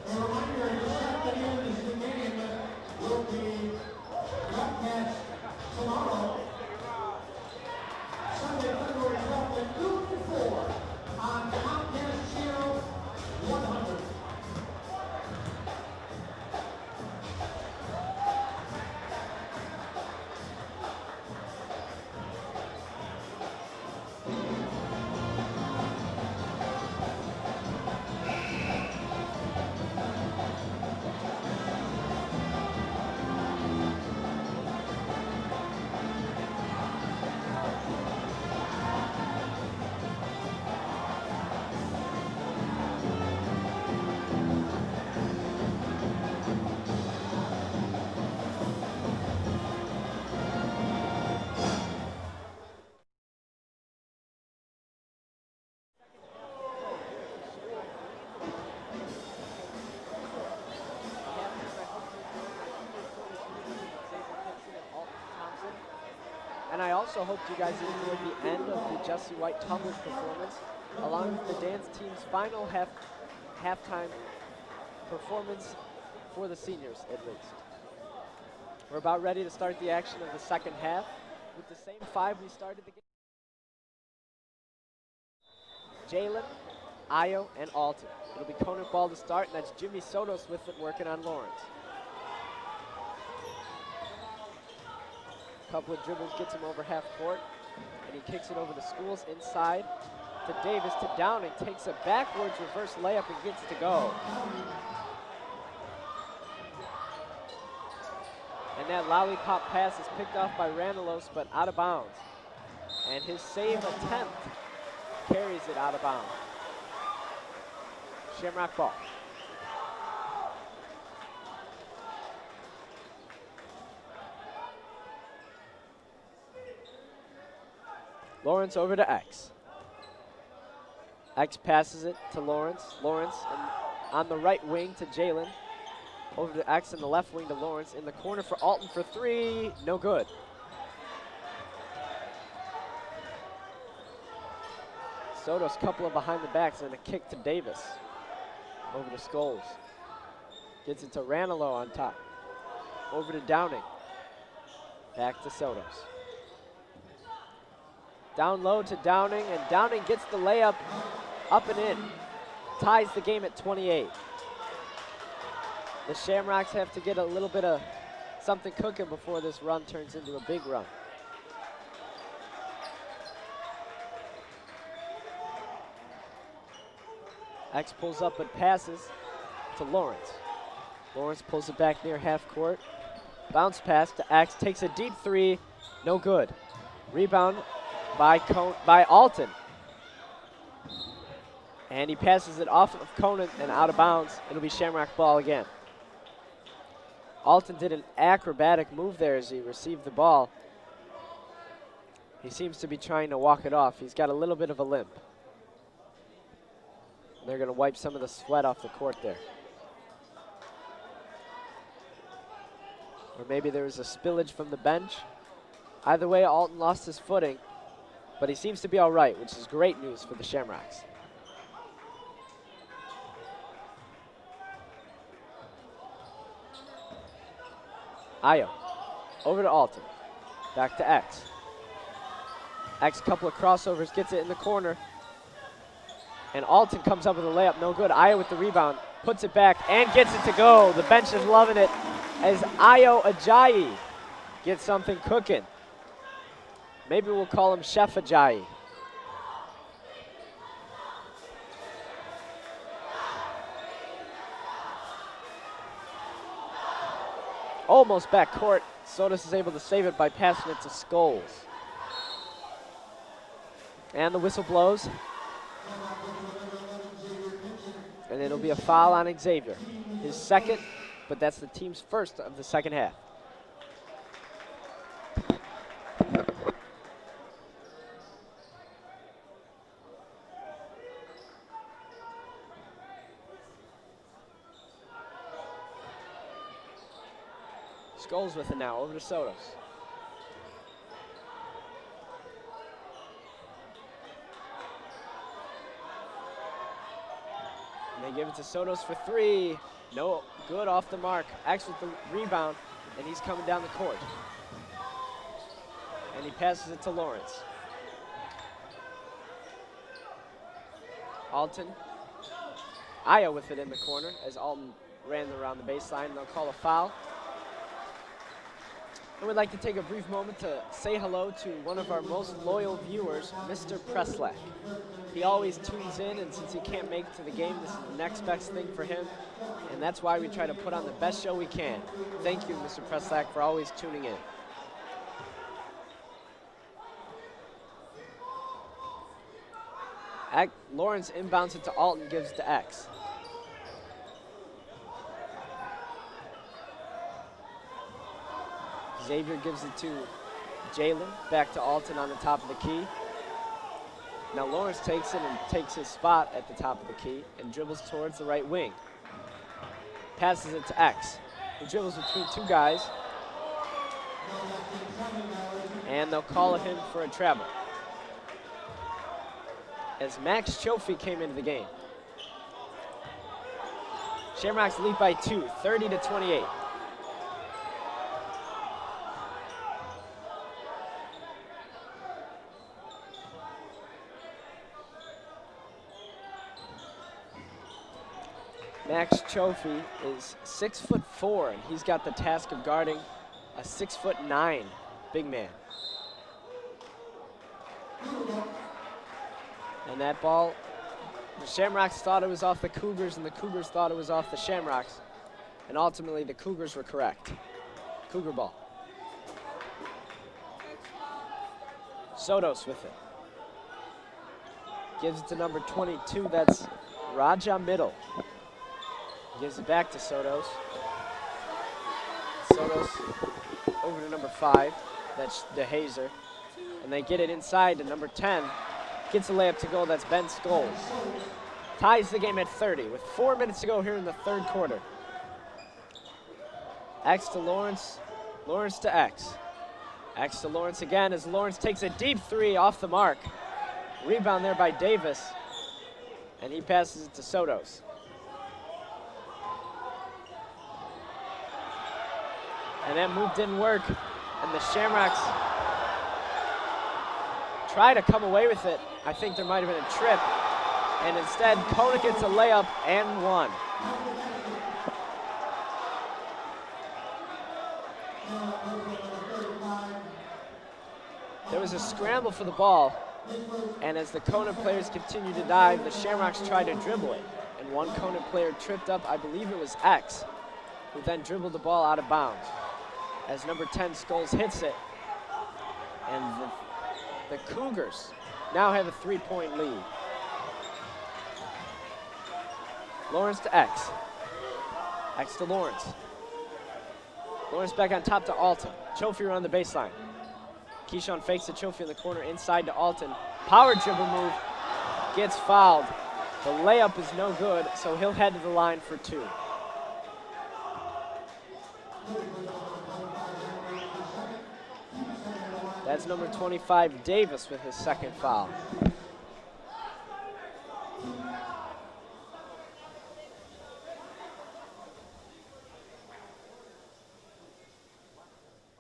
S3: A reminder, this afternoon's game will be broadcast tomorrow, Sunday, February 12th at noon to 4 on Comcast Channel 100.
S1: And I also hope you guys enjoyed the end of the Jesse White tumblers performance, along with the dance team's final halftime performance for the seniors, at least. We're about ready to start the action of the second half with the same five we started the game. Jalen, Io, and Alton. It'll be Conant ball to start, and that's Jimmy Sotos with it working on Lawrence. Couple of dribbles gets him over half court, and he kicks it over to Schools inside to Davis to Downing, takes a backwards reverse layup and gets to go. And that lollipop pass is picked off by Ranilos, but out of bounds. And his save attempt carries it out of bounds. Shamrock ball. Lawrence over to X. X passes it to Lawrence. Lawrence on the right wing to Jalen. Over to X in the left wing to Lawrence. In the corner for Alton for three. No good. Sotos, couple of behind the backs and a kick to Davis. Over to Scholes. Gets it to Ranello on top. Over to Downing. Back to Sotos. Down low to Downing, and Downing gets the layup up and in. Ties the game at 28. The Shamrocks have to get a little bit of something cooking before this run turns into a big run. X pulls up and passes to Lawrence. Lawrence pulls it back near half court. Bounce pass to X, takes a deep three, no good. Rebound by Alton. And he passes it off of Conant and out of bounds. It'll be Shamrock ball again. Alton did an acrobatic move there as he received the ball. He seems to be trying to walk it off. He's got a little bit of a limp. They're going to wipe some of the sweat off the court there. Or maybe there was a spillage from the bench. Either way, Alton lost his footing, but he seems to be all right, which is great news for the Shamrocks. Ayo, over to Alton, back to X. X couple of crossovers, gets it in the corner. And Alton comes up with a layup, no good. Io with the rebound, puts it back and gets it to go. The bench is loving it as Io Ajayi gets something cooking. Maybe we'll call him Chef Ajayi. Almost back court. Sodas is able to save it by passing it to Scholes. And the whistle blows. And it'll be a foul on Xavier. His second, but that's the team's first of the second half. Scholes with it now, over to Sotos. And they give it to Sotos for three. No good off the mark. X with the rebound, and he's coming down the court. And he passes it to Lawrence. Alton. Io with it in the corner as Alton ran around the baseline, and they'll call a foul. And we'd like to take a brief moment to say hello to one of our most loyal viewers, Mr. Preslak. He always tunes in, and since he can't make it to the game, this is the next best thing for him, and that's why we try to put on the best show we can. Thank you, Mr. Preslak, for always tuning in. Lawrence inbounds it to Alton, gives it to X. Xavier gives it to Jalen, back to Alton on the top of the key. Now Lawrence takes it and takes his spot at the top of the key and dribbles towards the right wing. Passes it to X, who dribbles between two guys. And they'll call him for a travel. As Max Chofie came into the game. Shamrocks lead by 2, 30-28. Max Chofie is 6'4", and he's got the task of guarding a 6'9" big man. And that ball, the Shamrocks thought it was off the Cougars, and the Cougars thought it was off the Shamrocks. And ultimately, the Cougars were correct. Cougar ball. Sotos with it. Gives it to number 22, that's Raja Middle. Gives it back to Sotos. Sotos over to number 5, that's DeHazer. And they get it inside to number 10. Gets a layup to go, that's Ben Scholes. Ties the game at 30 with 4 minutes to go here in the third quarter. X to Lawrence, Lawrence to X. X to Lawrence again as Lawrence takes a deep three off the mark. Rebound there by Davis, and he passes it to Sotos. And that move didn't work, and the Shamrocks try to come away with it. I think there might have been a trip, and instead Conant gets a layup and one. There was a scramble for the ball, and as the Conant players continued to dive, the Shamrocks tried to dribble it, and one Conant player tripped up, I believe it was X, who then dribbled the ball out of bounds. As number 10 Scholes hits it, and the Cougars now have a 3-point lead. Lawrence to X. X to Lawrence. Lawrence back on top to Alton. Chofie around the baseline. Keyshawn fakes the Chofie in the corner inside to Alton. Power dribble move. Gets fouled. The layup is no good, so he'll head to the line for 2. That's number 25, Davis, with his second foul.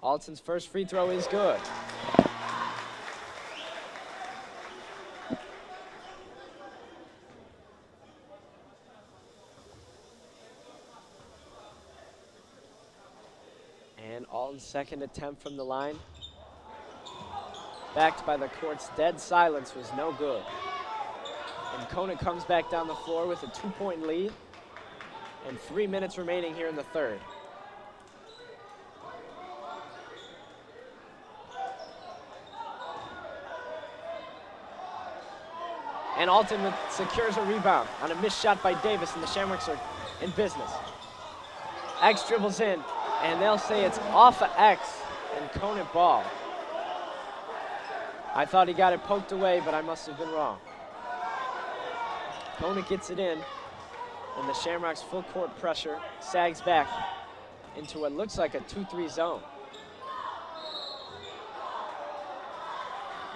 S1: Alton's first free throw is good. And Alton's second attempt from the line, backed by the court's dead silence, was no good. And Conant comes back down the floor with a 2-point lead and 3 minutes remaining here in the third. And Alton secures a rebound on a missed shot by Davis, and the Shamrocks are in business. X dribbles in, and they'll say it's off of X, and Conant ball. I thought he got it poked away, but I must have been wrong. Conant gets it in, and the Shamrocks' full court pressure sags back into what looks like a 2-3 zone.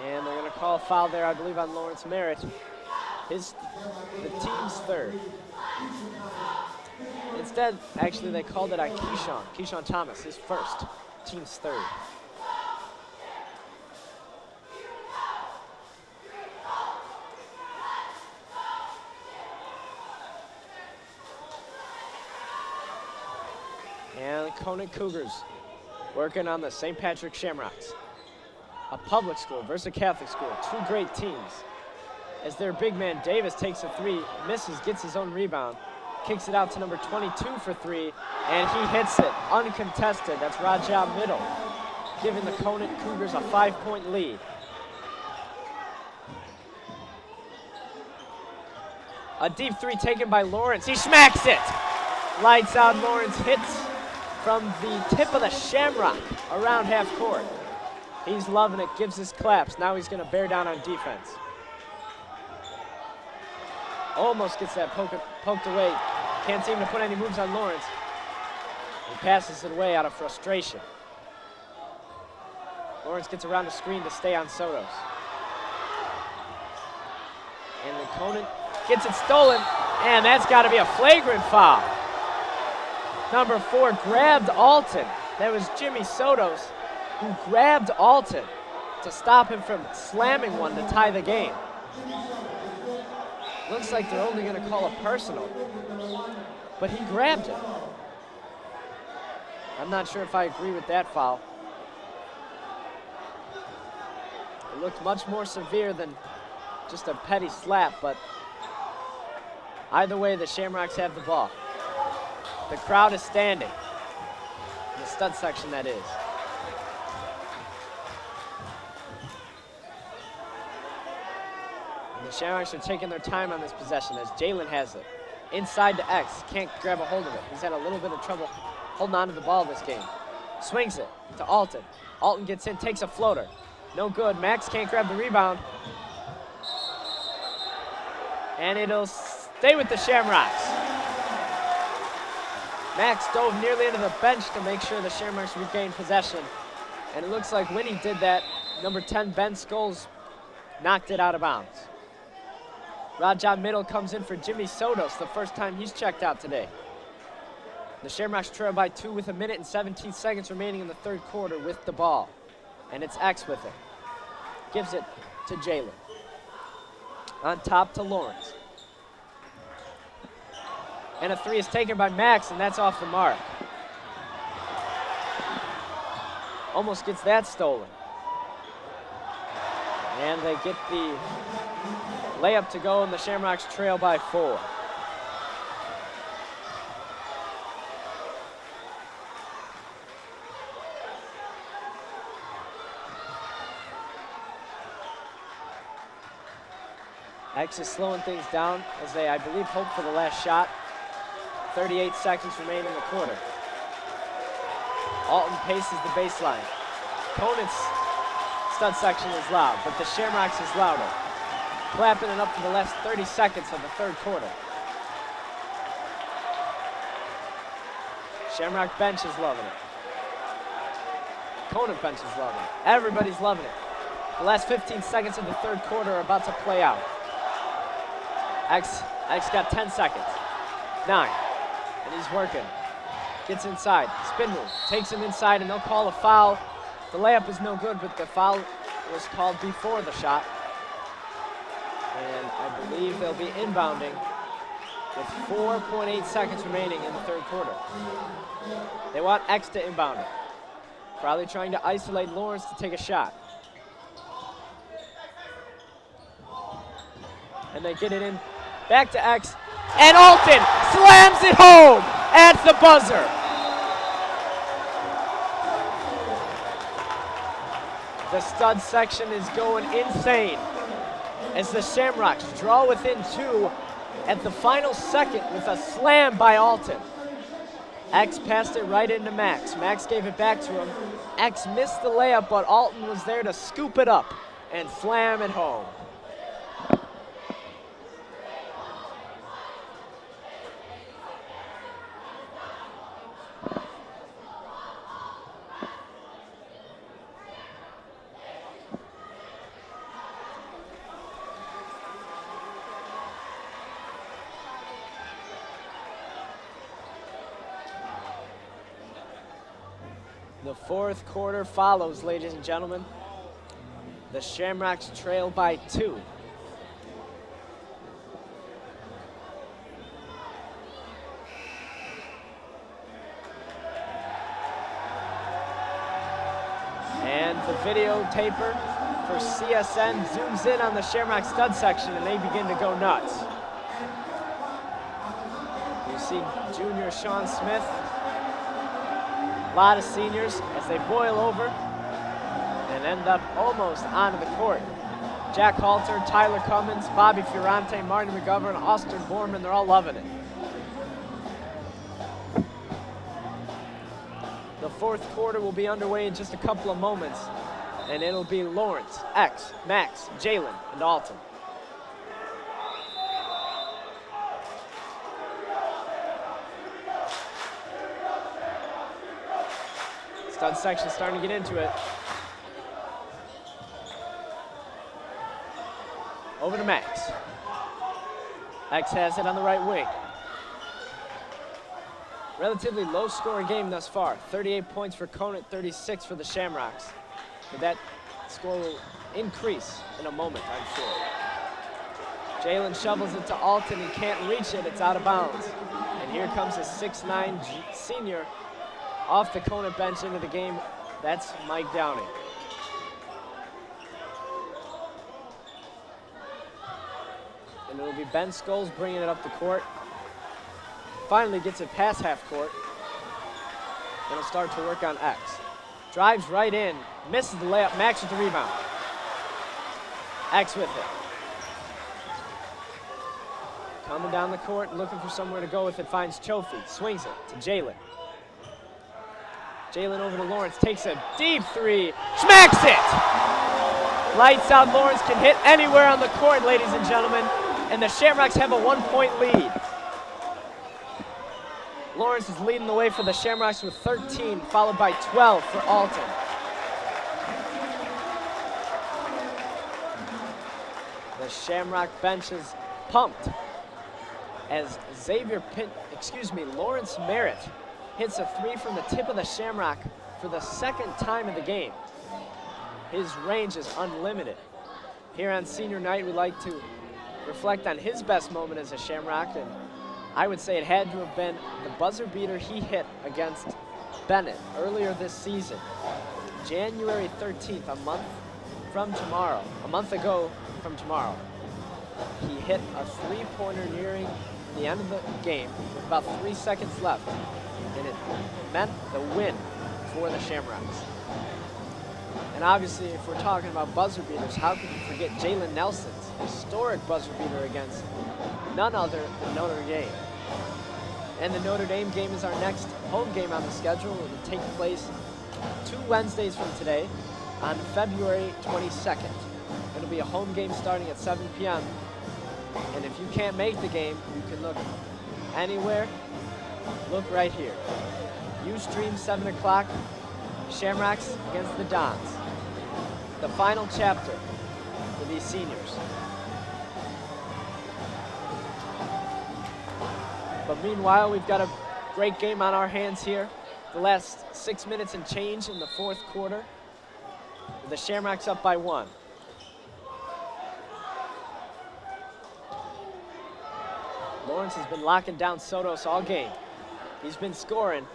S1: And they're going to call a foul there, I believe, on Lawrence Merritt. The team's third. Instead, actually, they called it on Keyshawn Thomas, his first, team's third. And the Conant Cougars working on the St. Patrick Shamrocks. A public school versus a Catholic school, two great teams. As their big man Davis takes a three, misses, gets his own rebound, kicks it out to number 22 for three, and he hits it, uncontested. That's Raja Middle, giving the Conant Cougars a 5-point lead. A deep three taken by Lawrence. He smacks it. Lights out. Lawrence hits from the tip of the Shamrock around half court. He's loving it, gives his claps. Now he's going to bear down on defense. Almost gets that poked away. Can't seem to put any moves on Lawrence. He passes it away out of frustration. Lawrence gets around the screen to stay on Sotos. And the Conant gets it stolen, and that's got to be a flagrant foul. Number 4 grabbed Alton. That was Jimmy Sotos, who grabbed Alton to stop him from slamming one to tie the game. Looks like they're only going to call a personal, but he grabbed him. I'm not sure if I agree with that foul. It looked much more severe than just a petty slap, but either way, the Shamrocks have the ball. The crowd is standing. The stud section, that is. And the Shamrocks are taking their time on this possession as Jalen has it. Inside to X, can't grab a hold of it. He's had a little bit of trouble holding on to the ball this game. Swings it to Alton. Alton gets in, takes a floater. No good. Max can't grab the rebound. And it'll stay with the Shamrocks. Max dove nearly into the bench to make sure the Shamrocks regained possession. And it looks like when he did that, number 10, Ben Scholes, knocked it out of bounds. Raja Middle comes in for Jimmy Sotos, the first time he's checked out today. The Shamrocks trail by 2 with 1 minute and 17 seconds remaining in the third quarter with the ball. And it's X with it. Gives it to Jalen. On top to Lawrence. And a three is taken by Max, and that's off the mark. Almost gets that stolen. And they get the layup to go, and the Shamrocks trail by 4. X is slowing things down as they, I believe, hope for the last shot. 38 seconds remain in the quarter. Alton paces the baseline. Conant's stud section is loud, but the Shamrocks is louder. Clapping it up for the last 30 seconds of the third quarter. Shamrock bench is loving it. Conant bench is loving it. Everybody's loving it. The last 15 seconds of the third quarter are about to play out. X got 10 seconds. 9. And he's working. Gets inside. Spin move. Takes him inside, and they'll call a foul. The layup is no good, but the foul was called before the shot. And I believe they'll be inbounding with 4.8 seconds remaining in the third quarter. They want X to inbound it. Probably trying to isolate Lawrence to take a shot. And they get it in back to X. And Alton slams it home at the buzzer. The stud section is going insane as the Shamrocks draw within 2 at the final second with a slam by Alton. X passed it right into Max. Max gave it back to him. X missed the layup, but Alton was there to scoop it up and slam it home. The fourth quarter follows, ladies and gentlemen. The Shamrocks trail by 2. And the videotaper for CSN zooms in on the Shamrock stud section and they begin to go nuts. You see junior Sean Smith, a lot of seniors as they boil over and end up almost onto the court. Jack Halter, Tyler Cummins, Bobby Fiorante, Marty McGovern, Austin Borman, they're all loving it. The fourth quarter will be underway in just a couple of moments, and it'll be Lawrence, X, Max, Jalen, and Alton. Stud section starting to get into it. Over to Max. X has it on the right wing. Relatively low scoring game thus far. 38 points for Conant, 36 for the Shamrocks. But that score will increase in a moment, I'm sure. Jalen shovels it to Alton. He can't reach it. It's out of bounds. And here comes a 6'9" senior off the Conant bench into the game. That's Mike Downing. And it'll be Ben Scholes bringing it up the court. Finally gets it past half court. And he'll start to work on X. Drives right in, misses the layup, Max with the rebound. X with it. Coming down the court, looking for somewhere to go with it, finds Chofi, swings it to Jalen. Jalen over to Lawrence, takes a deep three, smacks it! Lights out, Lawrence can hit anywhere on the court, ladies and gentlemen, and the Shamrocks have a 1-point lead. Lawrence is leading the way for the Shamrocks with 13, followed by 12 for Alton. The Shamrock bench is pumped as Lawrence Merritt hits a three from the tip of the Shamrock for the second time in the game. His range is unlimited. Here on senior night, we like to reflect on his best moment as a Shamrock, and I would say it had to have been the buzzer beater he hit against Bennett earlier this season. January 13th, a month ago from tomorrow. He hit a three-pointer nearing the end of the game with about 3 seconds left, and it meant the win for the Shamrocks. And obviously, if we're talking about buzzer beaters, how could you forget Jalen Nelson's historic buzzer beater against none other than Notre Dame. And the Notre Dame game is our next home game on the schedule. It will take place 2 Wednesdays from today on February 22nd. It'll be a home game starting at 7 p.m. And if you can't make the game, you can look anywhere. Look right here. Ustream 7 o'clock, Shamrocks against the Dons. The final chapter for these seniors. But meanwhile, we've got a great game on our hands here. The last 6 minutes and change in the fourth quarter. The Shamrocks up by 1. Lawrence has been locking down Sotos all game. He's been scoring,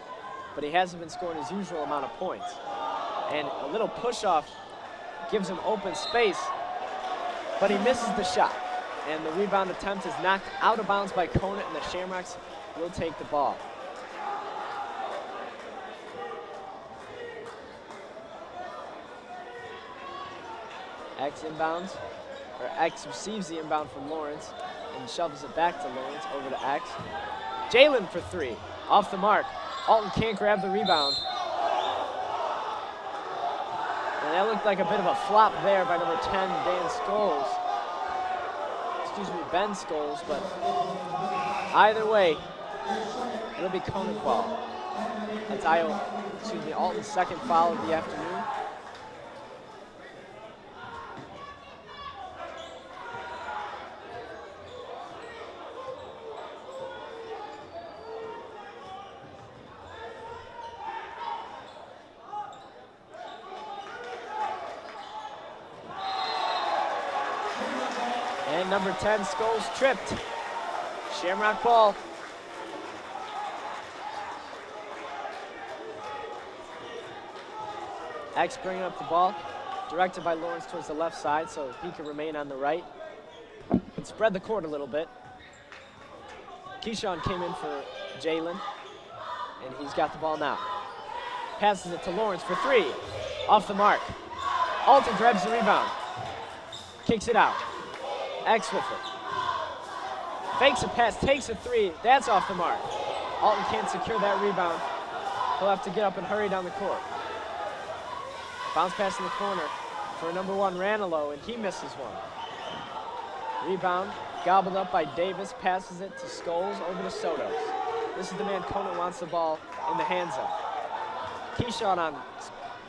S1: but he hasn't been scoring his usual amount of points. And a little push-off gives him open space, but he misses the shot. And the rebound attempt is knocked out of bounds by Conant, and the Shamrocks will take the ball. X inbounds, or X receives the inbound from Lawrence and shovels it back to Lawrence over to X. Jalen for three, off the mark. Alton can't grab the rebound. And that looked like a bit of a flop there by number 10, Ben Scholes, but either way, it'll be Conant ball. That's Alton's second foul of the afternoon. And number 10, Scholes tripped. Shamrock ball. X bringing up the ball, directed by Lawrence towards the left side so he can remain on the right and spread the court a little bit. Keyshawn came in for Jalen, and he's got the ball now. Passes it to Lawrence for three, off the mark. Alton grabs the rebound, kicks it out. X with it. Fakes a pass, takes a three. That's off the mark. Alton can't secure that rebound. He'll have to get up and hurry down the court. Bounce pass in the corner for number 1, Ranello, and he misses one. Rebound, gobbled up by Davis, passes it to Scholes over to Sotos. This is the man Conant wants the ball in the hands of. Keyshawn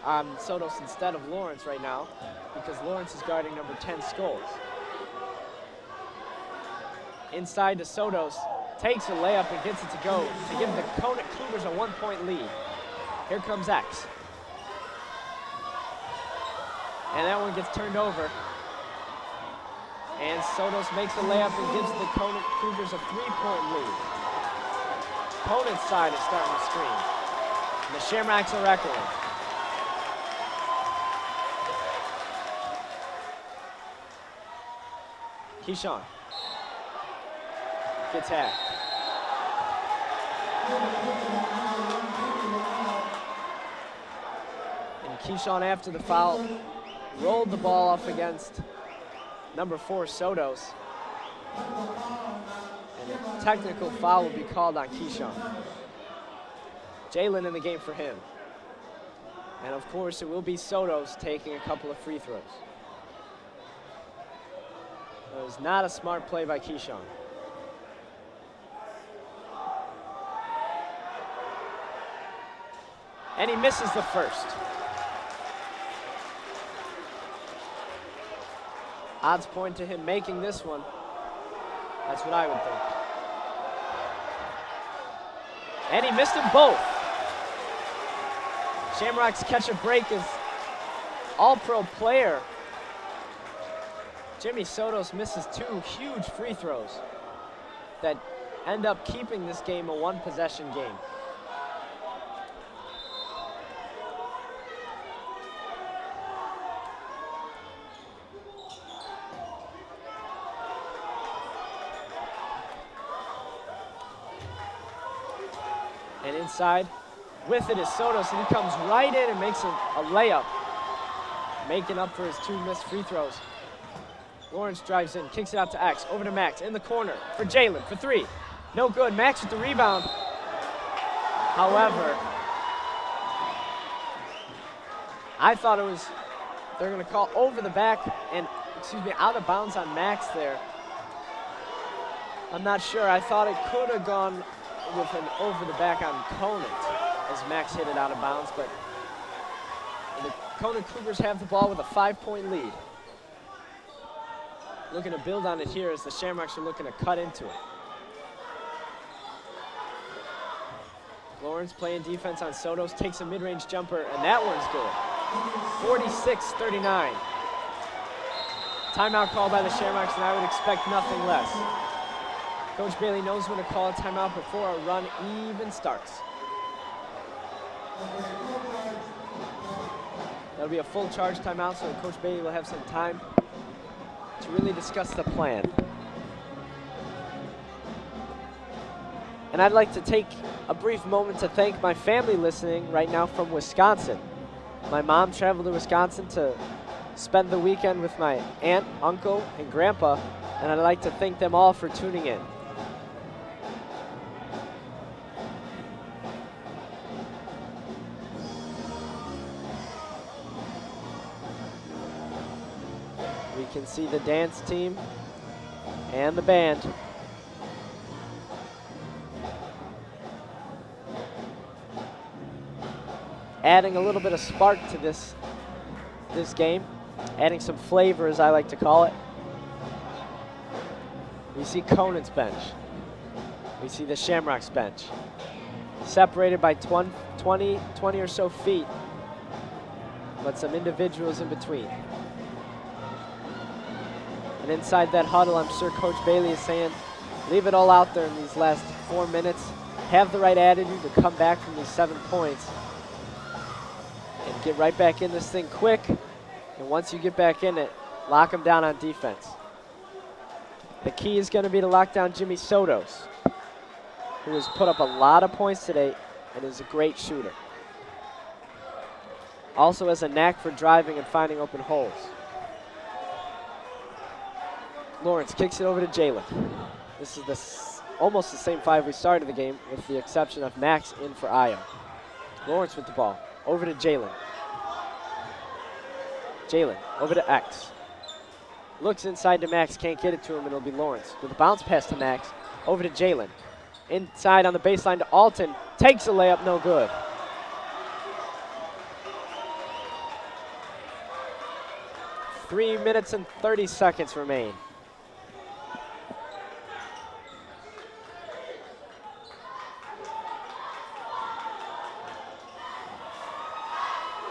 S1: on Sotos instead of Lawrence right now because Lawrence is guarding number 10, Scholes. Inside to Sotos, takes a layup and gets it to go to give the Conant Cougars a 1-point lead. Here comes X. And that one gets turned over. And Sotos makes the layup and gives the Conant Cougars a 3-point lead. Conant's side is starting to scream. And the Shamrocks are echoing. Keyshawn gets hacked. And Keyshawn, after the foul, rolled the ball up against number 4, Sotos. And a technical foul will be called on Keyshawn. Jalen in the game for him. And of course, it will be Sotos taking a couple of free throws. It was not a smart play by Keyshawn. And he misses the first. Odds point to him making this one. That's what I would think. And he missed them both. Shamrocks catch a break as all-pro player Jimmy Sotos misses 2 huge free throws that end up keeping this game a 1-possession game. And inside, with it is Sotos, and he comes right in and makes a layup, making up for his 2 missed free throws. Lawrence drives in, kicks it out to X, over to Max, in the corner for Jalen, for 3. No good, Max with the rebound. However, I thought they're gonna call over the back and, out of bounds on Max there. I'm not sure, I thought it could have gone with an over the back on Conant as Max hit it out of bounds, but the Conant Cougars have the ball with a 5-point lead. Looking to build on it here as the Shamrocks are looking to cut into it. Lawrence playing defense on Sotos, takes a mid-range jumper, and that one's good. 46-39. Timeout called by the Shamrocks, and I would expect nothing less. Coach Bailey knows when to call a timeout before a run even starts. That'll be a full charge timeout, so Coach Bailey will have some time to really discuss the plan. And I'd like to take a brief moment to thank my family listening right now from Wisconsin. My mom traveled to Wisconsin to spend the weekend with my aunt, uncle, and grandpa, and I'd like to thank them all for tuning in. We can see the dance team and the band. Adding a little bit of spark to this game, adding some flavor, as I like to call it. We see Conant's bench. We see the Shamrocks bench. Separated by 20 or so feet, but some individuals in between. And inside that huddle, I'm sure Coach Bailey is saying, leave it all out there in these last 4 minutes. Have the right attitude to come back from these 7 points. And get right back in this thing quick. And once you get back in it, lock them down on defense. The key is going to be to lock down Jimmy Sotos, who has put up a lot of points today and is a great shooter. Also has a knack for driving and finding open holes. Lawrence kicks it over to Jalen. This is almost the same 5 we started the game, with the exception of Max in for Io. Lawrence with the ball. Over to Jalen. Jalen over to X. Looks inside to Max, can't get it to him, and it'll be Lawrence. With a bounce pass to Max, over to Jalen. Inside on the baseline to Alton. Takes a layup, no good. Three minutes and 30 seconds remain.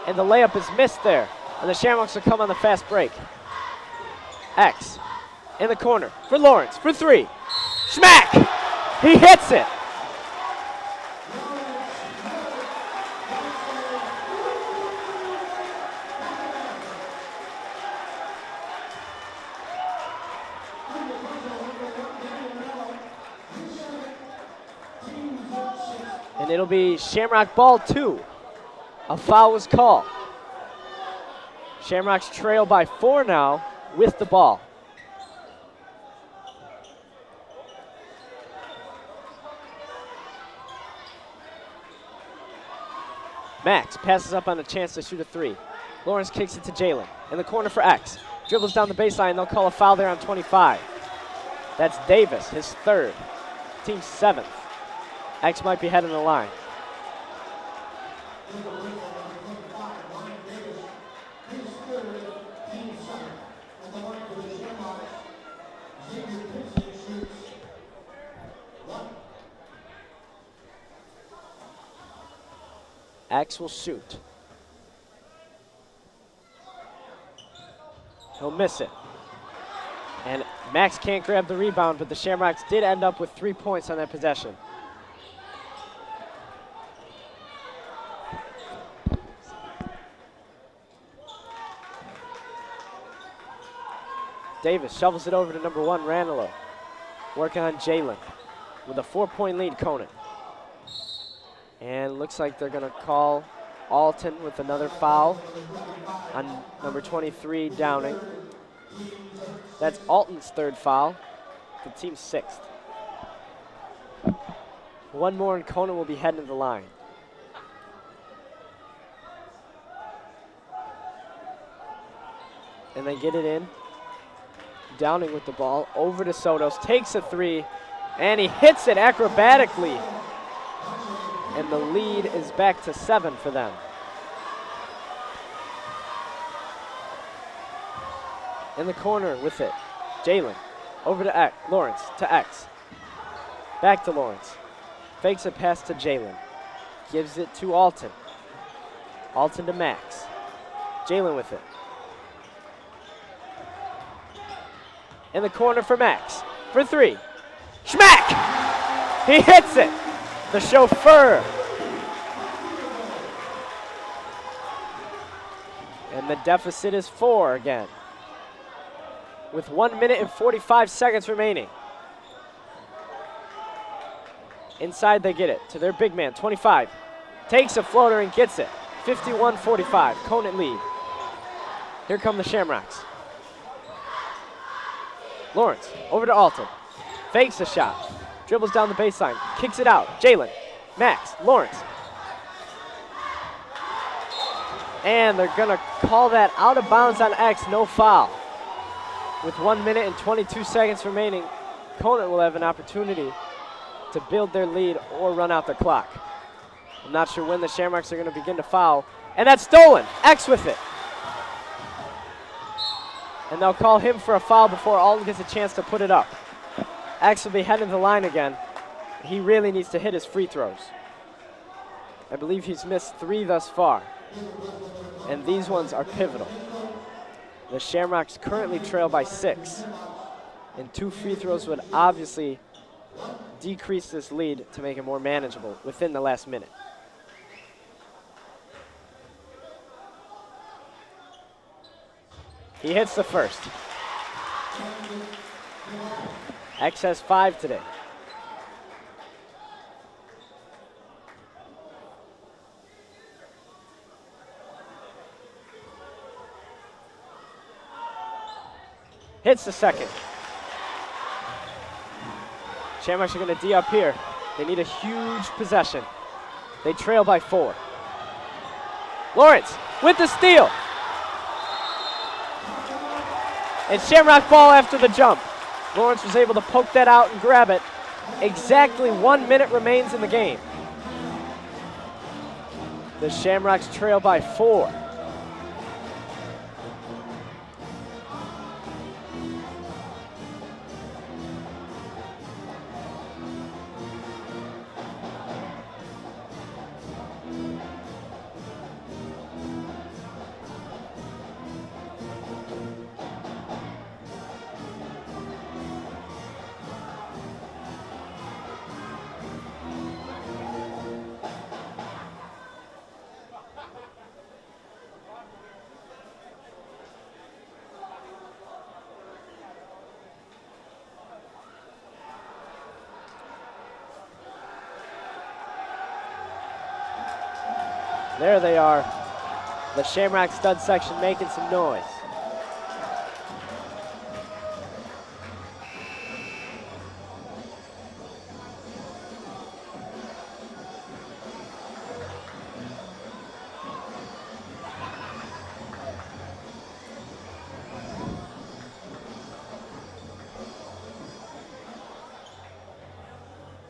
S1: And the layup is missed there. And the Shamrocks will come on the fast break. X in the corner for Lawrence for 3. Schmack! He hits it. And it'll be Shamrock ball 2. A foul was called. Shamrocks trail by 4 now with the ball. Max passes up on a chance to shoot a 3. Lawrence kicks it to Jalen. In the corner for X. Dribbles down the baseline. They'll call a foul there on 25. That's Davis, his 3rd. Team 7th. X might be heading the line. X will shoot. He'll miss it. And Max can't grab the rebound, but the Shamrocks did end up with 3 points on that possession. Davis shovels it over to number 1, Ranello. Working on Jalen with a 4-point lead, Conant. And looks like they're going to call Alton with another foul on number 23, Downing. That's Alton's 3rd foul, the team's 6th. 1 more and Conant will be heading to the line. And they get it in. Downing with the ball, over to Sotos, takes a 3, and he hits it acrobatically. And the lead is back to 7 for them. In the corner with it, Jalen, over to X, Lawrence to X. Back to Lawrence. Fakes a pass to Jalen. Gives it to Alton. Alton to Max. Jalen with it. In the corner for Max, for 3. Schmack! He hits it. The chauffeur. And the deficit is 4 again. With 1 minute and 45 seconds remaining. Inside they get it to their big man, 25. Takes a floater and gets it. 51-45, Conant lead. Here come the Shamrocks. Lawrence, over to Alton. Fakes the shot. Dribbles down the baseline. Kicks it out. Jalen, Max, Lawrence. And they're going to call that out of bounds on X, no foul. With 1 minute and 22 seconds remaining, Conant will have an opportunity to build their lead or run out the clock. I'm not sure when the Shamrocks are going to begin to foul. And that's stolen. X with it. And they'll call him for a foul before Alton gets a chance to put it up. X will be heading to the line again. He really needs to hit his free throws. I believe he's missed 3 thus far. And these ones are pivotal. The Shamrocks currently trail by 6. And 2 free throws would obviously decrease this lead to make it more manageable within the last minute. He hits the first. X has 5 today. Hits the second. Shamrocks are going to D up here. They need a huge possession. They trail by 4. Lawrence with the steal. And Shamrock ball after the jump. Lawrence was able to poke that out and grab it. Exactly 1 minute remains in the game. The Shamrocks trail by 4. There they are, the Shamrock stud section making some noise.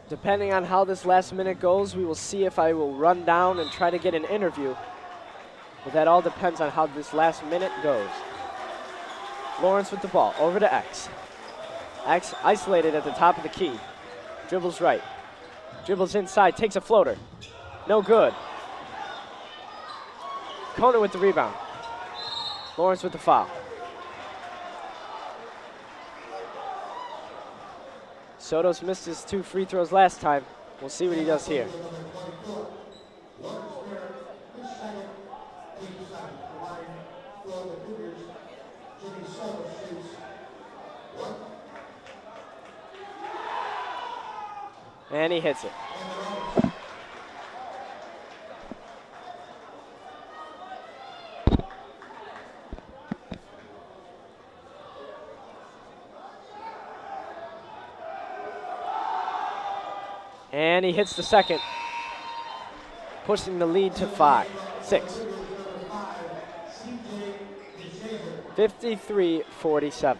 S1: Depending on how this last minute goes, we will see if I will run down and try to get an interview. But that all depends on how this last minute goes. Lawrence with the ball, over to X. X isolated at the top of the key. Dribbles right. Dribbles inside, takes a floater. No good. Conant with the rebound. Lawrence with the foul. Soto's missed his 2 free throws last time. We'll see what he does here. And he hits it. And he hits the second, pushing the lead to 6. 53-47.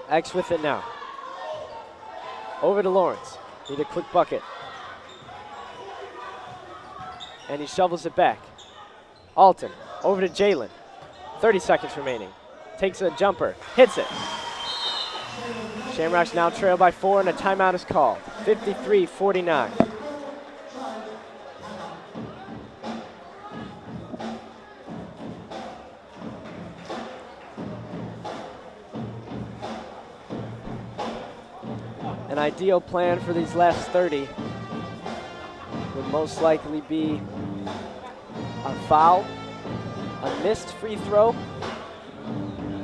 S1: X with it now. Over to Lawrence. Need a quick bucket. And he shovels it back. Alton, over to Jalen. 30 seconds remaining. Takes a jumper, hits it. Shamrocks now trail by 4 and a timeout is called. 53-49. An ideal plan for these last 30 would most likely be a foul a missed free throw,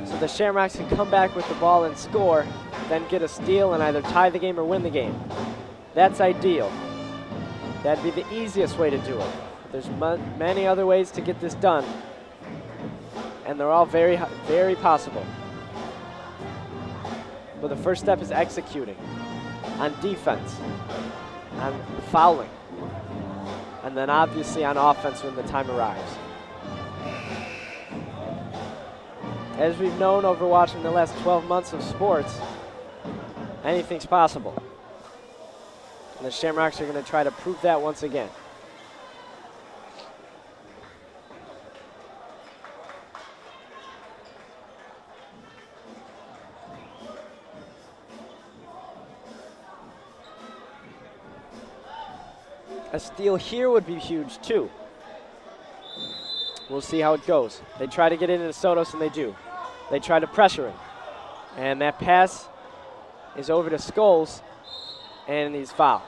S1: so the Shamrocks can come back with the ball and score, then get a steal and either tie the game or win the game. That's ideal. That'd be the easiest way to do it. But there's many other ways to get this done, and they're all very, very possible. But the first step is executing on defense, on fouling, and then obviously on offense when the time arrives. As we've known over watching the last 12 months of sports, anything's possible. And the Shamrocks are going to try to prove that once again. A steal here would be huge too. We'll see how it goes. They try to get into Sotos, and they do. They try to pressure him. And that pass is over to Scholes, and he's fouled.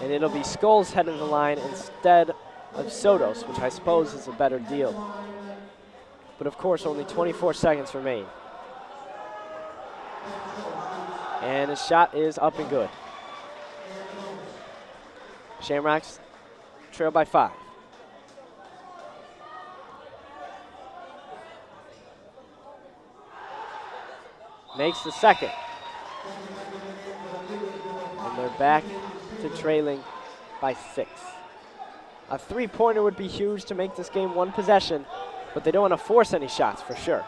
S1: And it'll be Scholes heading the line instead of Sotos, which I suppose is a better deal. But of course, only 24 seconds remain. And his shot is up and good. Shamrocks trail by 5. Makes the second. And they're back to trailing by 6. A three-pointer would be huge to make this game one possession, but they don't want to force any shots for sure.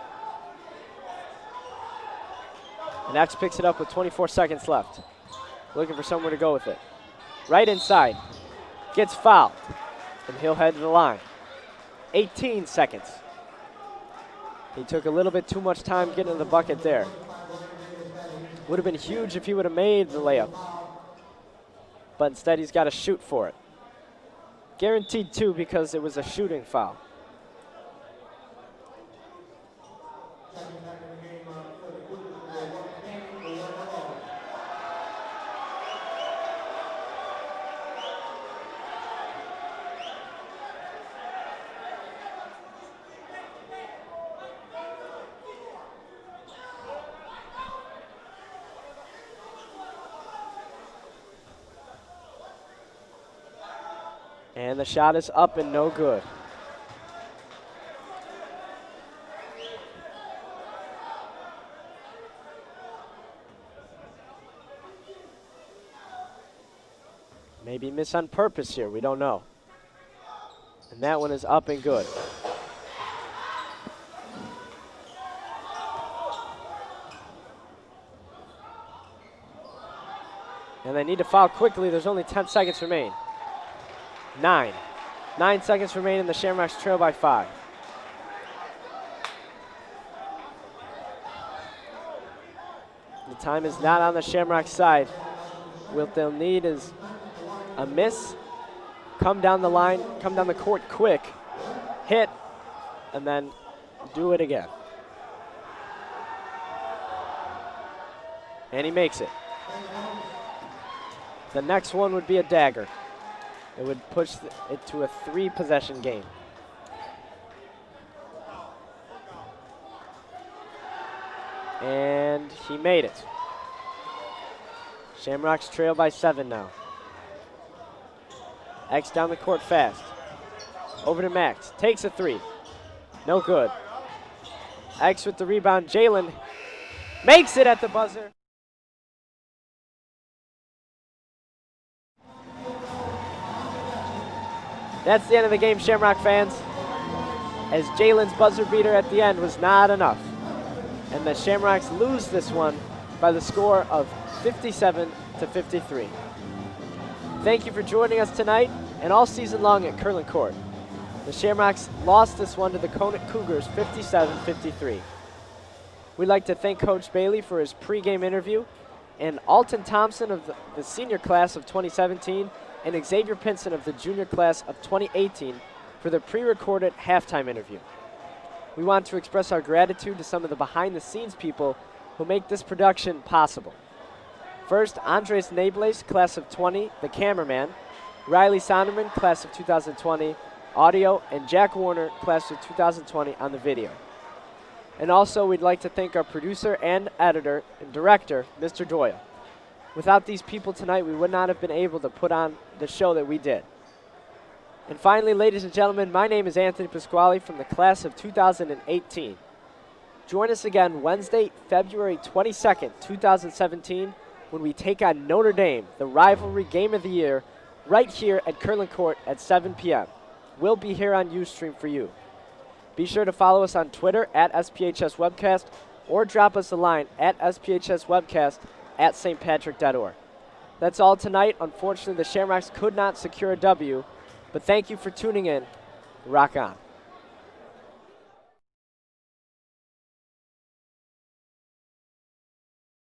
S1: And X picks it up with 24 seconds left. Looking for somewhere to go with it. Right inside. Gets fouled. And he'll head to the line. 18 seconds. He took a little bit too much time getting to the bucket there. Would have been huge if he would have made the layup. But instead he's got to shoot for it. Guaranteed 2 because it was a shooting foul. And the shot is up and no good. Maybe miss on purpose here, we don't know. And that one is up and good. And they need to foul quickly, there's only 10 seconds remain. 9 seconds remain and the Shamrocks trail by 5. The time is not on the Shamrocks side. What they'll need is a miss, come down the line, come down the court quick, hit, and then do it again. And he makes it. The next one would be a dagger. It would push it to a 3-possession game. And he made it. Shamrocks trail by 7 now. X down the court fast. Over to Max. Takes a 3. No good. X with the rebound. Jalen makes it at the buzzer. That's the end of the game, Shamrock fans, as Jalen's buzzer beater at the end was not enough. And the Shamrocks lose this one by the score of 57-53. Thank you for joining us tonight and all season long at Curlin Court. The Shamrocks lost this one to the Conant Cougars 57-53. We'd like to thank Coach Bailey for his pregame interview, and Alton Thompson of the senior class of 2017 and Xavier Pinson of the junior class of 2018 for the pre-recorded halftime interview. We want to express our gratitude to some of the behind-the-scenes people who make this production possible. First, Andres Nables, class of 20, the cameraman. Riley Sonderman, class of 2020, audio, and Jack Warner, class of 2020, on the video. And also, we'd like to thank our producer and editor and director, Mr. Doyle. Without these people tonight, we would not have been able to put on the show that we did. And finally, ladies and gentlemen, my name is Anthony Pasquale from the class of 2018. Join us again Wednesday, February 22nd, 2017, when we take on Notre Dame, the rivalry game of the year, right here at Kirtland Court at 7 p.m. We'll be here on Ustream for you. Be sure to follow us on Twitter at SPHS Webcast or drop us a line at SPHSWebcast@stpatrick.org. That's all tonight. Unfortunately, the Shamrocks could not secure a W, but thank you for tuning in. Rock on.